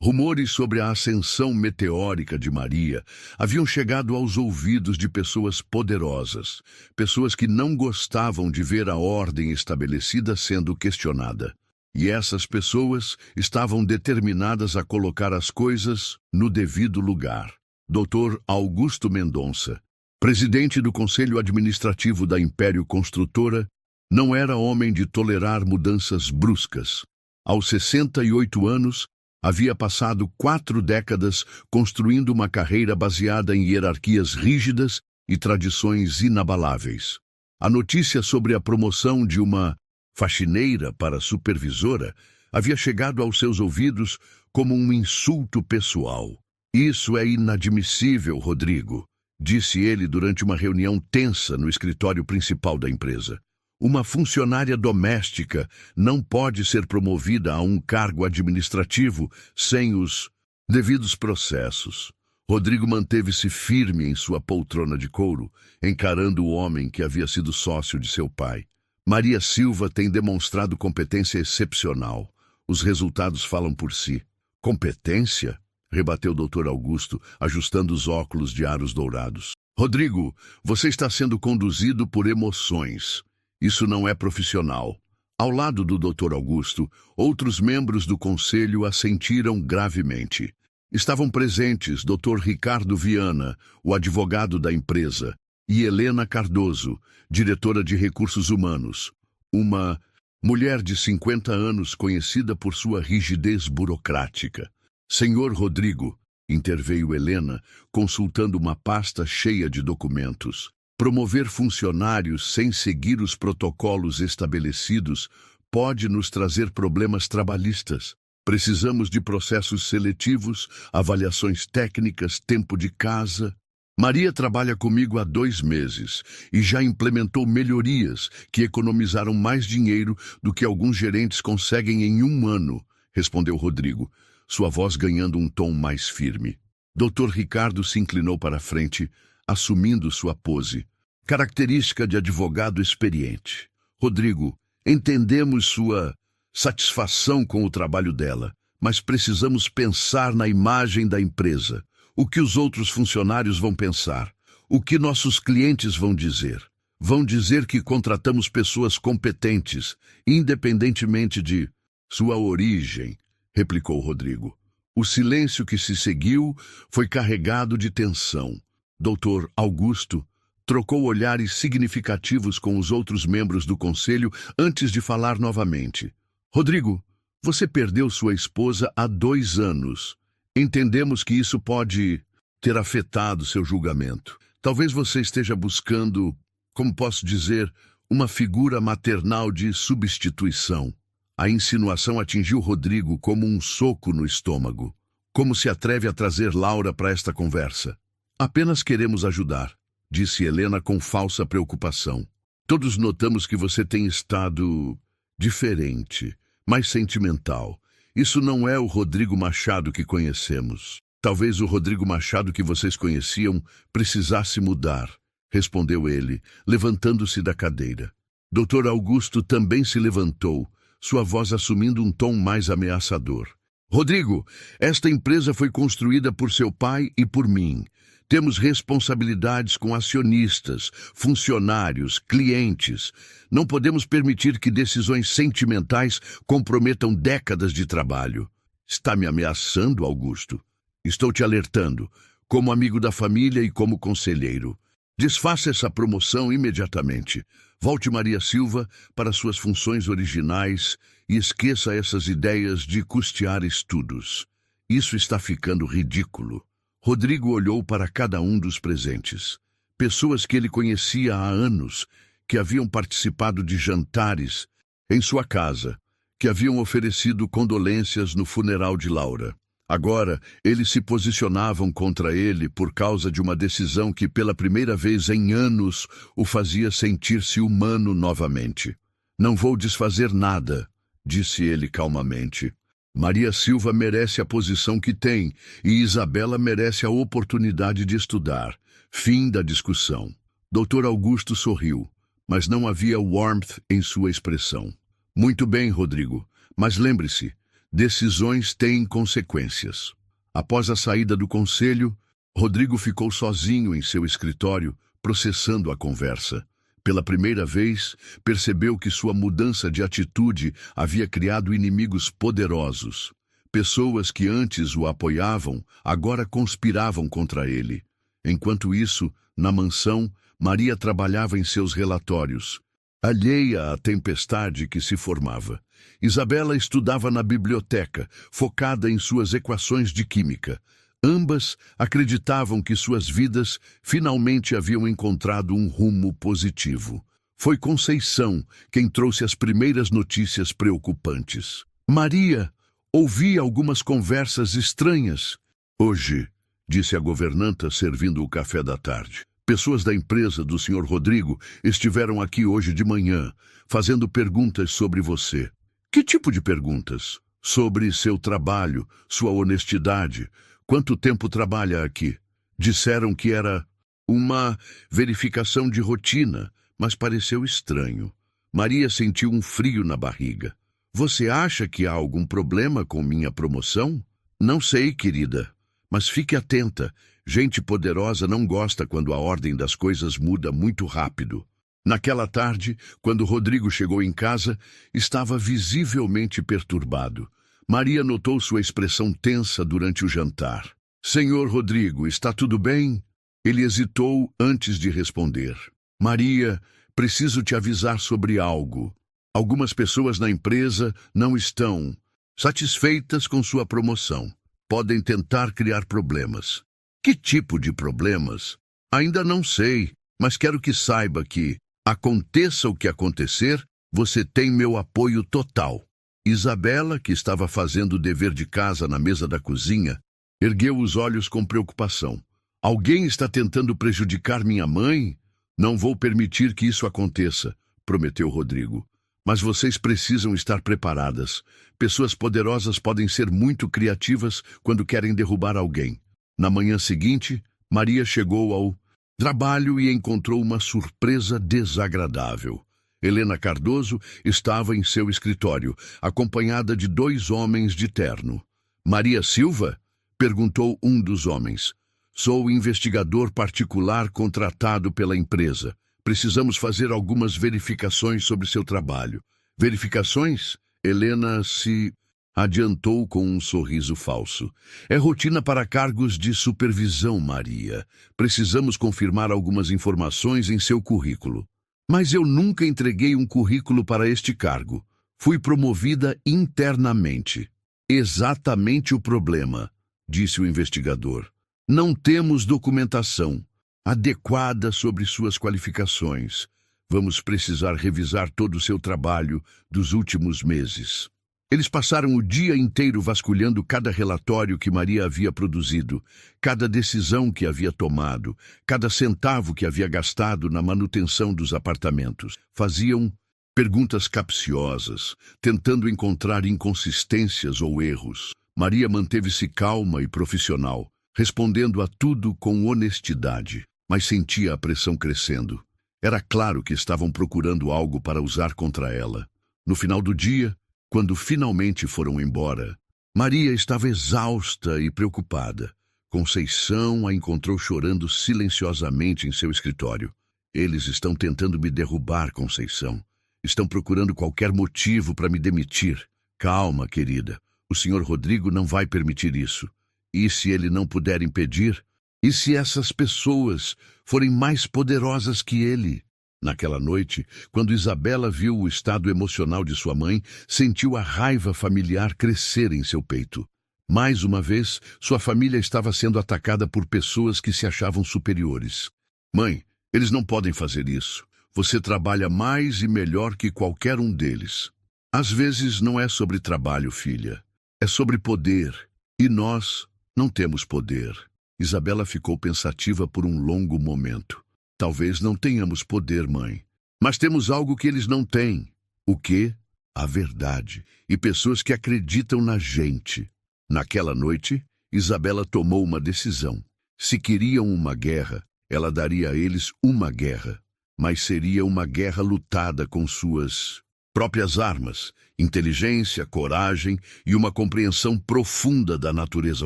rumores sobre a ascensão meteórica de Maria haviam chegado aos ouvidos de pessoas poderosas, pessoas que não gostavam de ver a ordem estabelecida sendo questionada. E essas pessoas estavam determinadas a colocar as coisas no devido lugar. Dr. Augusto Mendonça, presidente do Conselho Administrativo da Império Construtora, não era homem de tolerar mudanças bruscas. Aos 68 anos, havia passado 4 décadas construindo uma carreira baseada em hierarquias rígidas e tradições inabaláveis. A notícia sobre a promoção de uma faxineira para supervisora havia chegado aos seus ouvidos como um insulto pessoal. Isso é inadmissível, Rodrigo, disse ele durante uma reunião tensa no escritório principal da empresa. Uma funcionária doméstica não pode ser promovida a um cargo administrativo sem os devidos processos. Rodrigo manteve-se firme em sua poltrona de couro, encarando o homem que havia sido sócio de seu pai. Maria Silva tem demonstrado competência excepcional. Os resultados falam por si. Competência? Rebateu o Dr. Augusto, ajustando os óculos de aros dourados. Rodrigo, você está sendo conduzido por emoções. Isso não é profissional. Ao lado do Dr. Augusto, outros membros do conselho assentiram gravemente. Estavam presentes Dr. Ricardo Viana, o advogado da empresa, e Helena Cardoso, diretora de recursos humanos, uma mulher de 50 anos conhecida por sua rigidez burocrática. Senhor Rodrigo, interveio Helena, consultando uma pasta cheia de documentos. Promover funcionários sem seguir os protocolos estabelecidos pode nos trazer problemas trabalhistas. Precisamos de processos seletivos, avaliações técnicas, tempo de casa. Maria trabalha comigo há 2 meses e já implementou melhorias que economizaram mais dinheiro do que alguns gerentes conseguem em 1 ano, respondeu Rodrigo, sua voz ganhando um tom mais firme. Dr. Ricardo se inclinou para a frente, assumindo sua pose, característica de advogado experiente. Rodrigo, entendemos sua satisfação com o trabalho dela, mas precisamos pensar na imagem da empresa. O que os outros funcionários vão pensar? O que nossos clientes vão dizer? Vão dizer que contratamos pessoas competentes, independentemente de sua origem, replicou Rodrigo. O silêncio que se seguiu foi carregado de tensão. Dr. Augusto trocou olhares significativos com os outros membros do conselho antes de falar novamente. Rodrigo, você perdeu sua esposa há 2 anos. Entendemos que isso pode ter afetado seu julgamento. Talvez você esteja buscando, como posso dizer, uma figura maternal de substituição. A insinuação atingiu Rodrigo como um soco no estômago. Como se atreve a trazer Laura para esta conversa? Apenas queremos ajudar, disse Helena com falsa preocupação. Todos notamos que você tem estado diferente, mais sentimental. Isso não é o Rodrigo Machado que conhecemos. Talvez o Rodrigo Machado que vocês conheciam precisasse mudar, respondeu ele, levantando-se da cadeira. Dr. Augusto também se levantou, sua voz assumindo um tom mais ameaçador. Rodrigo, esta empresa foi construída por seu pai e por mim. Temos responsabilidades com acionistas, funcionários, clientes. Não podemos permitir que decisões sentimentais comprometam décadas de trabalho. Está me ameaçando, Augusto? Estou te alertando, como amigo da família e como conselheiro. Desfaça essa promoção imediatamente. Volte Maria Silva para suas funções originais e esqueça essas ideias de custear estudos. Isso está ficando ridículo. Rodrigo olhou para cada um dos presentes. Pessoas que ele conhecia há anos, que haviam participado de jantares em sua casa, que haviam oferecido condolências no funeral de Laura. Agora, eles se posicionavam contra ele por causa de uma decisão que pela primeira vez em anos o fazia sentir-se humano novamente. Não vou desfazer nada, disse ele calmamente. Maria Silva merece a posição que tem e Isabela merece a oportunidade de estudar. Fim da discussão. Dr. Augusto sorriu, mas não havia warmth em sua expressão. Muito bem, Rodrigo, mas lembre-se, decisões têm consequências. Após a saída do conselho, Rodrigo ficou sozinho em seu escritório, processando a conversa. Pela primeira vez, percebeu que sua mudança de atitude havia criado inimigos poderosos. Pessoas que antes o apoiavam, agora conspiravam contra ele. Enquanto isso, na mansão, Maria trabalhava em seus relatórios, alheia à tempestade que se formava. Isabela estudava na biblioteca, focada em suas equações de química. Ambas acreditavam que suas vidas finalmente haviam encontrado um rumo positivo. Foi Conceição quem trouxe as primeiras notícias preocupantes. Maria ouvia algumas conversas estranhas. Hoje, disse a governanta servindo o café da tarde, pessoas da empresa do Sr. Rodrigo estiveram aqui hoje de manhã, fazendo perguntas sobre você. Que tipo de perguntas? Sobre seu trabalho, sua honestidade. Quanto tempo trabalha aqui? Disseram que era uma verificação de rotina, mas pareceu estranho. Maria sentiu um frio na barriga. Você acha que há algum problema com minha promoção? Não sei, querida, mas fique atenta. Gente poderosa não gosta quando a ordem das coisas muda muito rápido. Naquela tarde, quando Rodrigo chegou em casa, estava visivelmente perturbado. Maria notou sua expressão tensa durante o jantar. Senhor Rodrigo, está tudo bem? Ele hesitou antes de responder. Maria, preciso te avisar sobre algo. Algumas pessoas na empresa não estão satisfeitas com sua promoção. Podem tentar criar problemas. Que tipo de problemas? Ainda não sei, mas quero que saiba que, aconteça o que acontecer, você tem meu apoio total. Isabela, que estava fazendo o dever de casa na mesa da cozinha, ergueu os olhos com preocupação. Alguém está tentando prejudicar minha mãe? Não vou permitir que isso aconteça, prometeu Rodrigo. Mas vocês precisam estar preparadas. Pessoas poderosas podem ser muito criativas quando querem derrubar alguém. Na manhã seguinte, Maria chegou ao trabalho e encontrou uma surpresa desagradável. Helena Cardoso estava em seu escritório, acompanhada de 2 homens de terno. Maria Silva? Perguntou um dos homens. Sou investigador particular contratado pela empresa. Precisamos fazer algumas verificações sobre seu trabalho. Verificações? Helena se adiantou com um sorriso falso. É rotina para cargos de supervisão, Maria. Precisamos confirmar algumas informações em seu currículo. Mas eu nunca entreguei um currículo para este cargo. Fui promovida internamente. Exatamente o problema, disse o investigador. Não temos documentação adequada sobre suas qualificações. Vamos precisar revisar todo o seu trabalho dos últimos meses. Eles passaram o dia inteiro vasculhando cada relatório que Maria havia produzido, cada decisão que havia tomado, cada centavo que havia gastado na manutenção dos apartamentos. Faziam perguntas capciosas, tentando encontrar inconsistências ou erros. Maria manteve-se calma e profissional, respondendo a tudo com honestidade, mas sentia a pressão crescendo. Era claro que estavam procurando algo para usar contra ela. No final do dia, quando finalmente foram embora, Maria estava exausta e preocupada. Conceição a encontrou chorando silenciosamente em seu escritório. Eles estão tentando me derrubar, Conceição. Estão procurando qualquer motivo para me demitir. Calma, querida. O senhor Rodrigo não vai permitir isso. E se ele não puder impedir? E se essas pessoas forem mais poderosas que ele? Naquela noite, quando Isabela viu o estado emocional de sua mãe, sentiu a raiva familiar crescer em seu peito. Mais uma vez, sua família estava sendo atacada por pessoas que se achavam superiores. Mãe, eles não podem fazer isso. Você trabalha mais e melhor que qualquer um deles. Às vezes não é sobre trabalho, filha. É sobre poder. E nós não temos poder. Isabela ficou pensativa por um longo momento. Talvez não tenhamos poder, mãe. Mas temos algo que eles não têm. O quê? A verdade. E pessoas que acreditam na gente. Naquela noite, Isabela tomou uma decisão. Se queriam uma guerra, ela daria a eles uma guerra. Mas seria uma guerra lutada com suas próprias armas, inteligência, coragem e uma compreensão profunda da natureza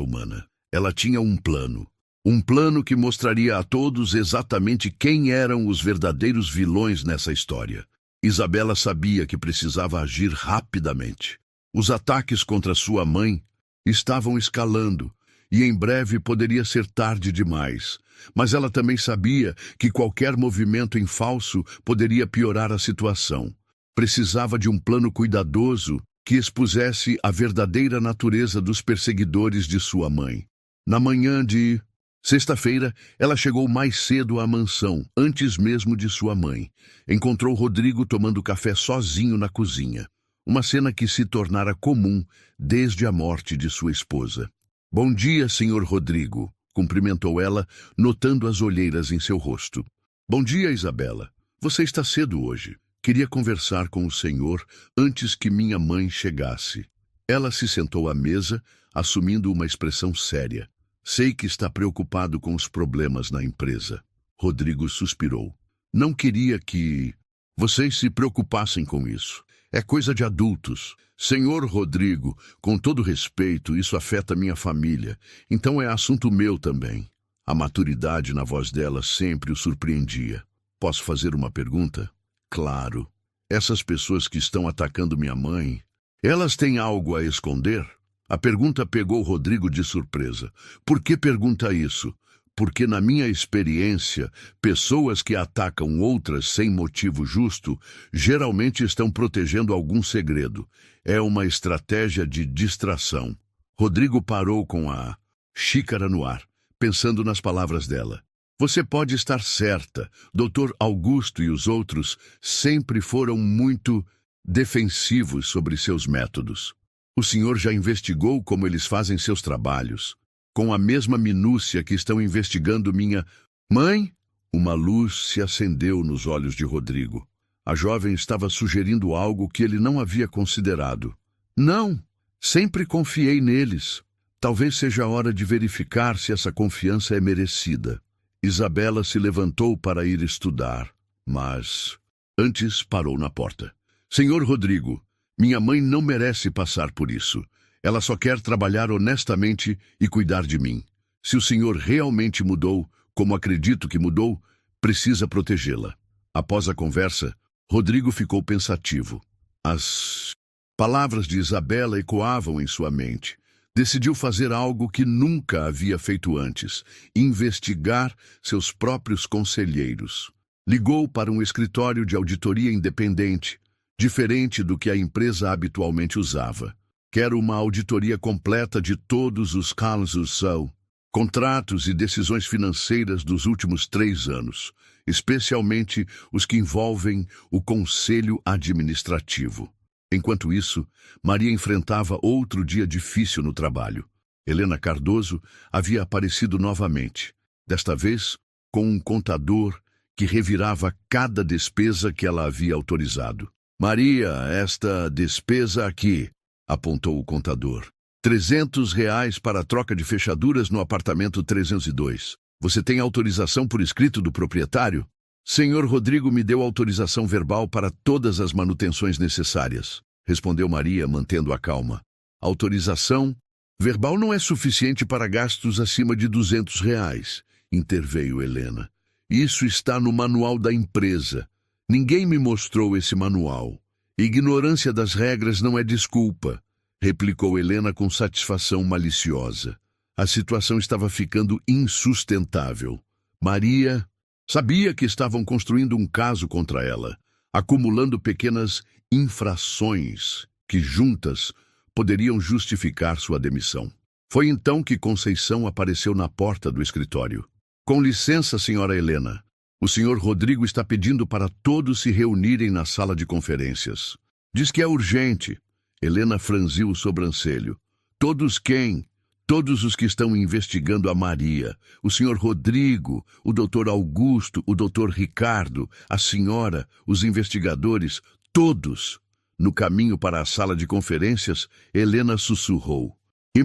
humana. Ela tinha um plano. Um plano que mostraria a todos exatamente quem eram os verdadeiros vilões nessa história. Isabela sabia que precisava agir rapidamente. Os ataques contra sua mãe estavam escalando e em breve poderia ser tarde demais. Mas ela também sabia que qualquer movimento em falso poderia piorar a situação. Precisava de um plano cuidadoso que expusesse a verdadeira natureza dos perseguidores de sua mãe. Na manhã de sexta-feira, ela chegou mais cedo à mansão, antes mesmo de sua mãe. Encontrou Rodrigo tomando café sozinho na cozinha. Uma cena que se tornara comum desde a morte de sua esposa. Bom dia, senhor Rodrigo, cumprimentou ela, notando as olheiras em seu rosto. Bom dia, Isabela. Você está cedo hoje. Queria conversar com o senhor antes que minha mãe chegasse. Ela se sentou à mesa, assumindo uma expressão séria. Sei que está preocupado com os problemas na empresa. Rodrigo suspirou. Não queria que vocês se preocupassem com isso. É coisa de adultos. Senhor Rodrigo, com todo respeito, isso afeta minha família. Então é assunto meu também. A maturidade na voz dela sempre o surpreendia. Posso fazer uma pergunta? Claro. Essas pessoas que estão atacando minha mãe, elas têm algo a esconder? A pergunta pegou Rodrigo de surpresa. Por que pergunta isso? Porque, na minha experiência, pessoas que atacam outras sem motivo justo geralmente estão protegendo algum segredo. É uma estratégia de distração. Rodrigo parou com a xícara no ar, pensando nas palavras dela. Você pode estar certa. Dr. Augusto e os outros sempre foram muito defensivos sobre seus métodos. O senhor já investigou como eles fazem seus trabalhos, com a mesma minúcia que estão investigando minha mãe? Uma luz se acendeu nos olhos de Rodrigo. A jovem estava sugerindo algo que ele não havia considerado. Não, sempre confiei neles. Talvez seja a hora de verificar se essa confiança é merecida. Isabela se levantou para ir estudar, mas Antes parou na porta. Senhor Rodrigo, minha mãe não merece passar por isso. Ela só quer trabalhar honestamente e cuidar de mim. Se o senhor realmente mudou, como acredito que mudou, precisa protegê-la. Após a conversa, Rodrigo ficou pensativo. As palavras de Isabela ecoavam em sua mente. Decidiu fazer algo que nunca havia feito antes: investigar seus próprios conselheiros. Ligou para um escritório de auditoria independente, diferente do que a empresa habitualmente usava. Quero uma auditoria completa de todos os casos, contratos e decisões financeiras dos últimos 3 anos, especialmente os que envolvem o conselho administrativo. Enquanto isso, Maria enfrentava outro dia difícil no trabalho. Helena Cardoso havia aparecido novamente, desta vez com um contador que revirava cada despesa que ela havia autorizado. Maria, esta despesa aqui, apontou o contador. R$300 para a troca de fechaduras no apartamento 302. Você tem autorização por escrito do proprietário? Senhor Rodrigo me deu autorização verbal para todas as manutenções necessárias, respondeu Maria, mantendo a calma. Autorização verbal não é suficiente para gastos acima de R$200, interveio Helena. Isso está no manual da empresa. Ninguém me mostrou esse manual. Ignorância das regras não é desculpa, replicou Helena com satisfação maliciosa. A situação estava ficando insustentável. Maria sabia que estavam construindo um caso contra ela, acumulando pequenas infrações que, juntas, poderiam justificar sua demissão. Foi então que Conceição apareceu na porta do escritório. Com licença, senhora Helena. O senhor Rodrigo está pedindo para todos se reunirem na sala de conferências. Diz que é urgente. Helena franziu o sobrancelho. Todos quem? Todos os que estão investigando a Maria, o senhor Rodrigo, o doutor Augusto, o doutor Ricardo, a senhora, os investigadores, todos. No caminho para a sala de conferências, Helena sussurrou.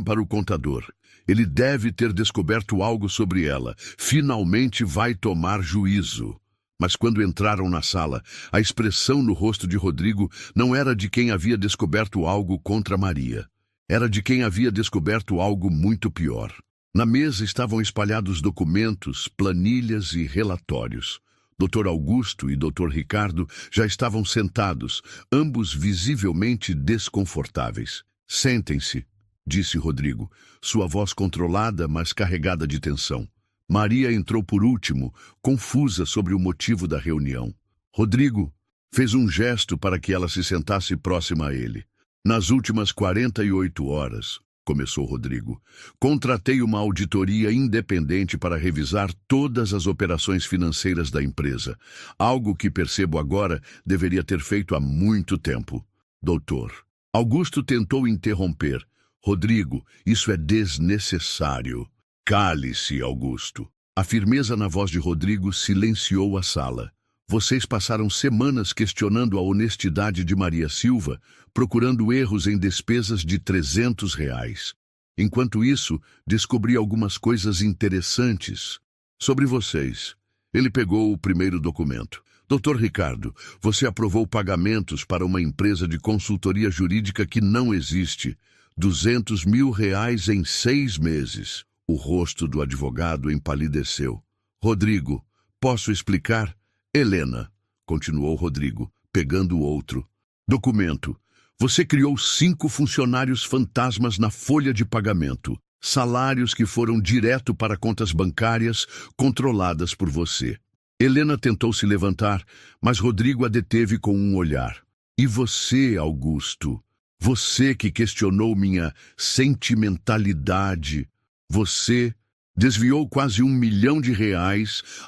Para o contador. Ele deve ter descoberto algo sobre ela. Finalmente vai tomar juízo. Mas quando entraram na sala, a expressão no rosto de Rodrigo não era de quem havia descoberto algo contra Maria. Era de quem havia descoberto algo muito pior. Na mesa estavam espalhados documentos, planilhas e relatórios. Dr. Augusto e Dr. Ricardo já estavam sentados, ambos visivelmente desconfortáveis. Sentem-se, disse Rodrigo, sua voz controlada, mas carregada de tensão. Maria entrou por último, confusa sobre o motivo da reunião. Rodrigo fez um gesto para que ela se sentasse próxima a ele. Nas últimas 48 horas, começou Rodrigo, contratei uma auditoria independente para revisar todas as operações financeiras da empresa, algo que percebo agora deveria ter feito há muito tempo. Doutor, Augusto tentou interromper. Rodrigo, isso é desnecessário. Cale-se, Augusto. A firmeza na voz de Rodrigo silenciou a sala. Vocês passaram semanas questionando a honestidade de Maria Silva, procurando erros em despesas de R$300. Enquanto isso, descobri algumas coisas interessantes sobre vocês. Ele pegou o primeiro documento. Dr. Ricardo, você aprovou pagamentos para uma empresa de consultoria jurídica que não existe. R$200 mil em 6 meses. O rosto do advogado empalideceu. Rodrigo, posso explicar? Helena, continuou Rodrigo, pegando o outro. Documento. Você criou 5 funcionários fantasmas na folha de pagamento. Salários que foram direto para contas bancárias controladas por você. Helena tentou se levantar, mas Rodrigo a deteve com um olhar. E você, Augusto? Você que questionou minha sentimentalidade. Você desviou quase R$1 milhão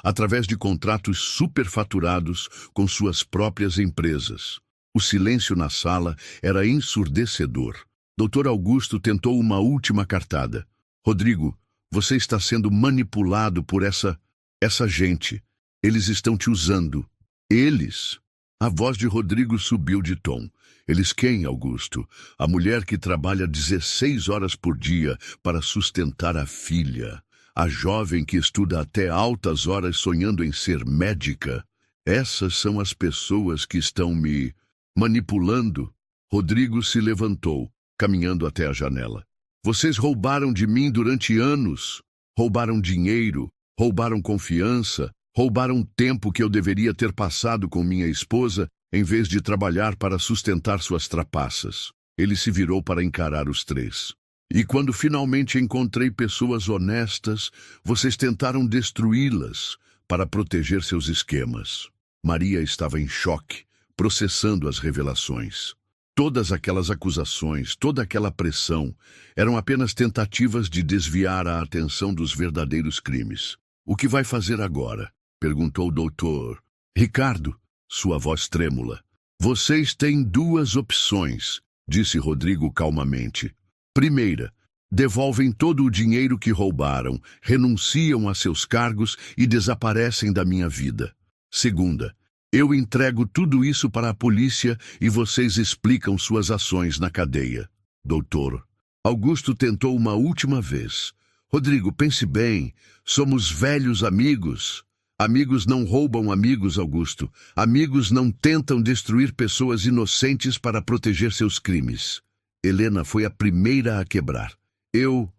através de contratos superfaturados com suas próprias empresas. O silêncio na sala era ensurdecedor. Dr. Augusto tentou uma última cartada. Rodrigo, você está sendo manipulado por essa gente. Eles estão te usando. Eles? A voz de Rodrigo subiu de tom. Eles quem, Augusto? A mulher que trabalha 16 horas por dia para sustentar a filha. A jovem que estuda até altas horas sonhando em ser médica. Essas são as pessoas que estão me manipulando. Rodrigo se levantou, caminhando até a janela. Vocês roubaram de mim durante anos. Roubaram dinheiro, roubaram confiança, roubaram tempo que eu deveria ter passado com minha esposa em vez de trabalhar para sustentar suas trapaças. Ele se virou para encarar os três. E quando finalmente encontrei pessoas honestas, vocês tentaram destruí-las para proteger seus esquemas. Maria estava em choque, processando as revelações. Todas aquelas acusações, toda aquela pressão, eram apenas tentativas de desviar a atenção dos verdadeiros crimes. O que vai fazer agora? Perguntou o doutor. Ricardo, sua voz trêmula. Vocês têm duas opções, disse Rodrigo calmamente. Primeira, devolvem todo o dinheiro que roubaram, renunciam a seus cargos e desaparecem da minha vida. Segunda, eu entrego tudo isso para a polícia e vocês explicam suas ações na cadeia. Doutor, Augusto tentou uma última vez. Rodrigo, pense bem, somos velhos amigos. Amigos não roubam amigos, Augusto. Amigos não tentam destruir pessoas inocentes para proteger seus crimes. Helena foi a primeira a quebrar. Eu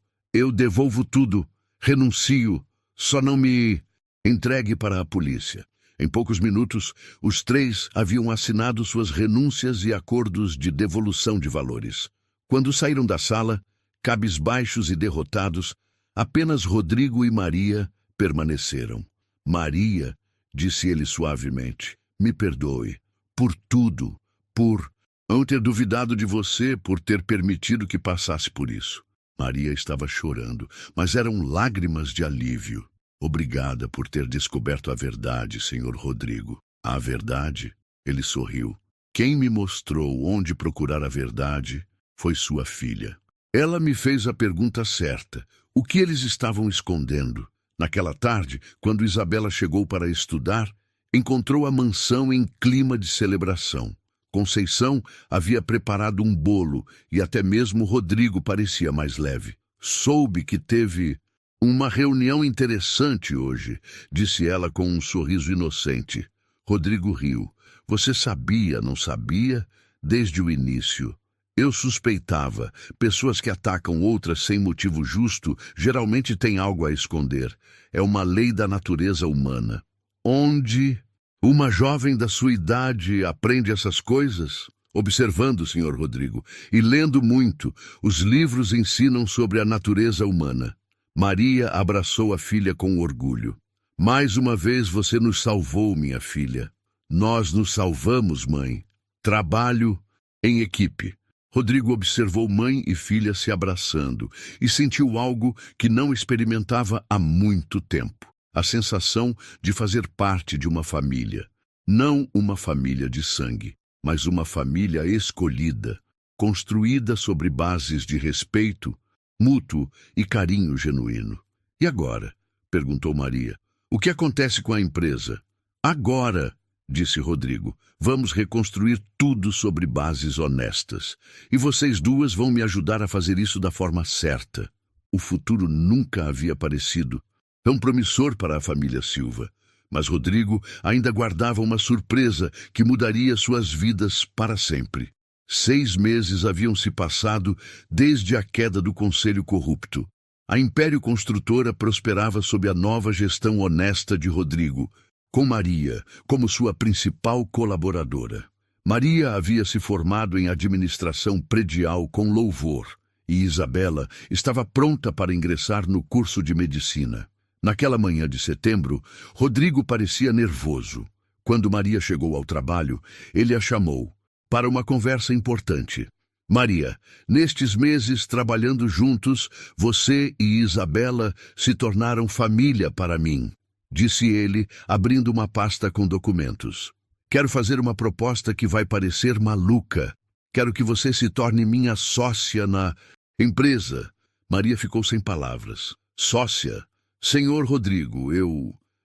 devolvo tudo, renuncio, só não me entregue para a polícia. Em poucos minutos, os três haviam assinado suas renúncias e acordos de devolução de valores. Quando saíram da sala, cabisbaixos e derrotados, apenas Rodrigo e Maria permaneceram. Maria, disse ele suavemente, me perdoe por tudo, por não ter duvidado de você, por ter permitido que passasse por isso. Maria estava chorando, mas eram lágrimas de alívio. Obrigada por ter descoberto a verdade, senhor Rodrigo. A verdade? Ele sorriu. Quem me mostrou onde procurar a verdade foi sua filha. Ela me fez a pergunta certa. O que eles estavam escondendo? Naquela tarde, quando Isabela chegou para estudar, encontrou a mansão em clima de celebração. Conceição havia preparado um bolo e até mesmo Rodrigo parecia mais leve. Soube que teve uma reunião interessante hoje, disse ela com um sorriso inocente. Rodrigo riu. Você sabia, não sabia? Desde o início. Eu suspeitava. Pessoas que atacam outras sem motivo justo geralmente têm algo a esconder. É uma lei da natureza humana. Onde uma jovem da sua idade aprende essas coisas? Observando, senhor Rodrigo, e lendo muito, os livros ensinam sobre a natureza humana. Maria abraçou a filha com orgulho. Mais uma vez você nos salvou, minha filha. Nós nos salvamos, mãe. Trabalho em equipe. Rodrigo observou mãe e filha se abraçando e sentiu algo que não experimentava há muito tempo. A sensação de fazer parte de uma família. Não uma família de sangue, mas uma família escolhida, construída sobre bases de respeito mútuo e carinho genuíno. E agora? Perguntou Maria. O que acontece com a empresa? Agora, disse Rodrigo, vamos reconstruir tudo sobre bases honestas. E vocês duas vão me ajudar a fazer isso da forma certa. O futuro nunca havia parecido tão promissor para a família Silva. Mas Rodrigo ainda guardava uma surpresa que mudaria suas vidas para sempre. 6 meses haviam se passado desde a queda do Conselho Corrupto. A Império Construtora prosperava sob a nova gestão honesta de Rodrigo, com Maria como sua principal colaboradora. Maria havia se formado em administração predial com louvor, e Isabela estava pronta para ingressar no curso de medicina. Naquela manhã de setembro, Rodrigo parecia nervoso. Quando Maria chegou ao trabalho, ele a chamou para uma conversa importante. Maria, nestes meses trabalhando juntos, você e Isabela se tornaram família para mim, disse ele, abrindo uma pasta com documentos. Quero fazer uma proposta que vai parecer maluca. Quero que você se torne minha sócia na empresa. Maria ficou sem palavras. Sócia? Senhor Rodrigo,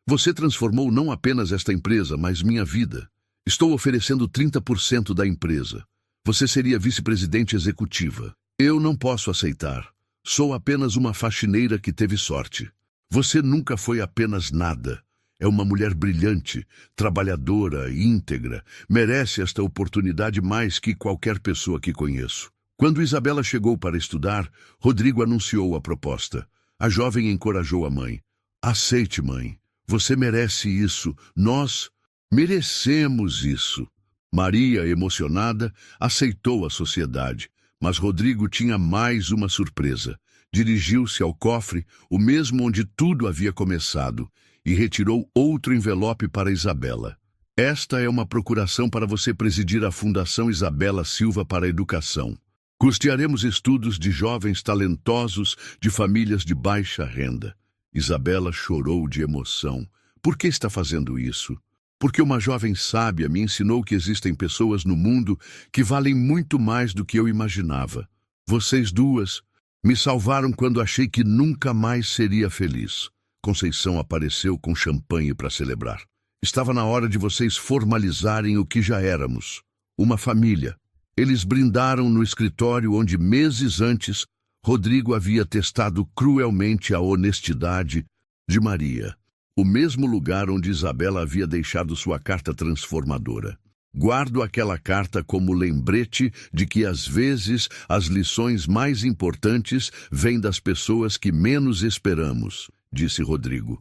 Você transformou não apenas esta empresa, mas minha vida. Estou oferecendo 30% da empresa. Você seria vice-presidente executiva. Eu não posso aceitar. Sou apenas uma faxineira que teve sorte. Você nunca foi apenas nada. é uma mulher brilhante, trabalhadora, íntegra. Merece esta oportunidade mais que qualquer pessoa que conheço. Quando Isabela chegou para estudar, Rodrigo anunciou a proposta. A jovem encorajou a mãe. Aceite, mãe. Você merece isso. Nós merecemos isso. Maria, emocionada, aceitou a sociedade. Mas Rodrigo tinha mais uma surpresa. Dirigiu-se ao cofre, o mesmo onde tudo havia começado, e retirou outro envelope para Isabela. Esta é uma procuração para você presidir a Fundação Isabela Silva para a Educação. Custearemos estudos de jovens talentosos de famílias de baixa renda. Isabela chorou de emoção. Por que está fazendo isso? Porque uma jovem sábia me ensinou que existem pessoas no mundo que valem muito mais do que eu imaginava. Vocês duas me salvaram quando achei que nunca mais seria feliz. Conceição apareceu com champanhe para celebrar. Estava na hora de vocês formalizarem o que já éramos, uma família. Eles brindaram no escritório onde, meses antes, Rodrigo havia testado cruelmente a honestidade de Maria. O mesmo lugar onde Isabela havia deixado sua carta transformadora. Guardo aquela carta como lembrete de que, às vezes, as lições mais importantes vêm das pessoas que menos esperamos, disse Rodrigo.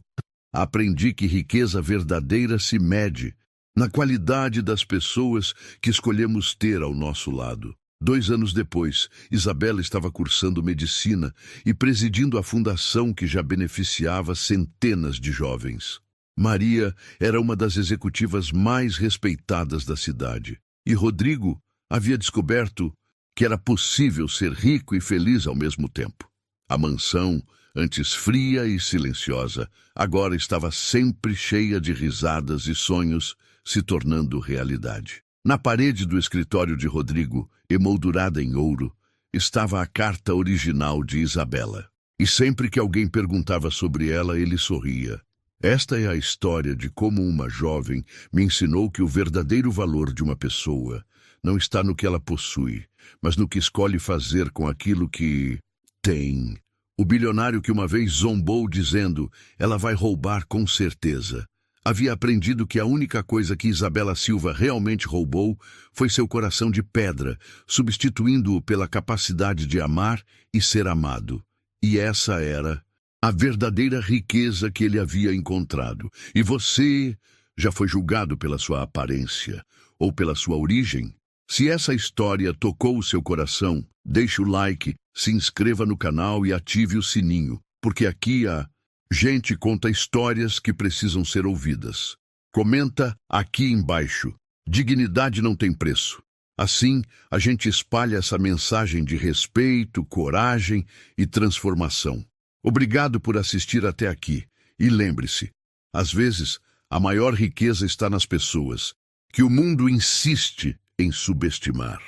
Aprendi que riqueza verdadeira se mede na qualidade das pessoas que escolhemos ter ao nosso lado. 2 anos depois, Isabela estava cursando medicina e presidindo a fundação que já beneficiava centenas de jovens. Maria era uma das executivas mais respeitadas da cidade. E Rodrigo havia descoberto que era possível ser rico e feliz ao mesmo tempo. A mansão, antes fria e silenciosa, agora estava sempre cheia de risadas e sonhos, se tornando realidade. Na parede do escritório de Rodrigo, emoldurada em ouro, estava a carta original de Isabela. E sempre que alguém perguntava sobre ela, ele sorria. Esta é a história de como uma jovem me ensinou que o verdadeiro valor de uma pessoa não está no que ela possui, mas no que escolhe fazer com aquilo que tem. O bilionário que uma vez zombou dizendo, ela vai roubar com certeza, havia aprendido que a única coisa que Isabela Silva realmente roubou foi seu coração de pedra, substituindo-o pela capacidade de amar e ser amado. E essa era a verdadeira riqueza que ele havia encontrado. E você já foi julgado pela sua aparência ou pela sua origem? Se essa história tocou o seu coração, deixe o like, se inscreva no canal e ative o sininho, porque aqui a gente conta histórias que precisam ser ouvidas. Comenta aqui embaixo. Dignidade não tem preço. Assim, a gente espalha essa mensagem de respeito, coragem e transformação. Obrigado por assistir até aqui. E lembre-se, às vezes, a maior riqueza está nas pessoas, que o mundo insiste em subestimar.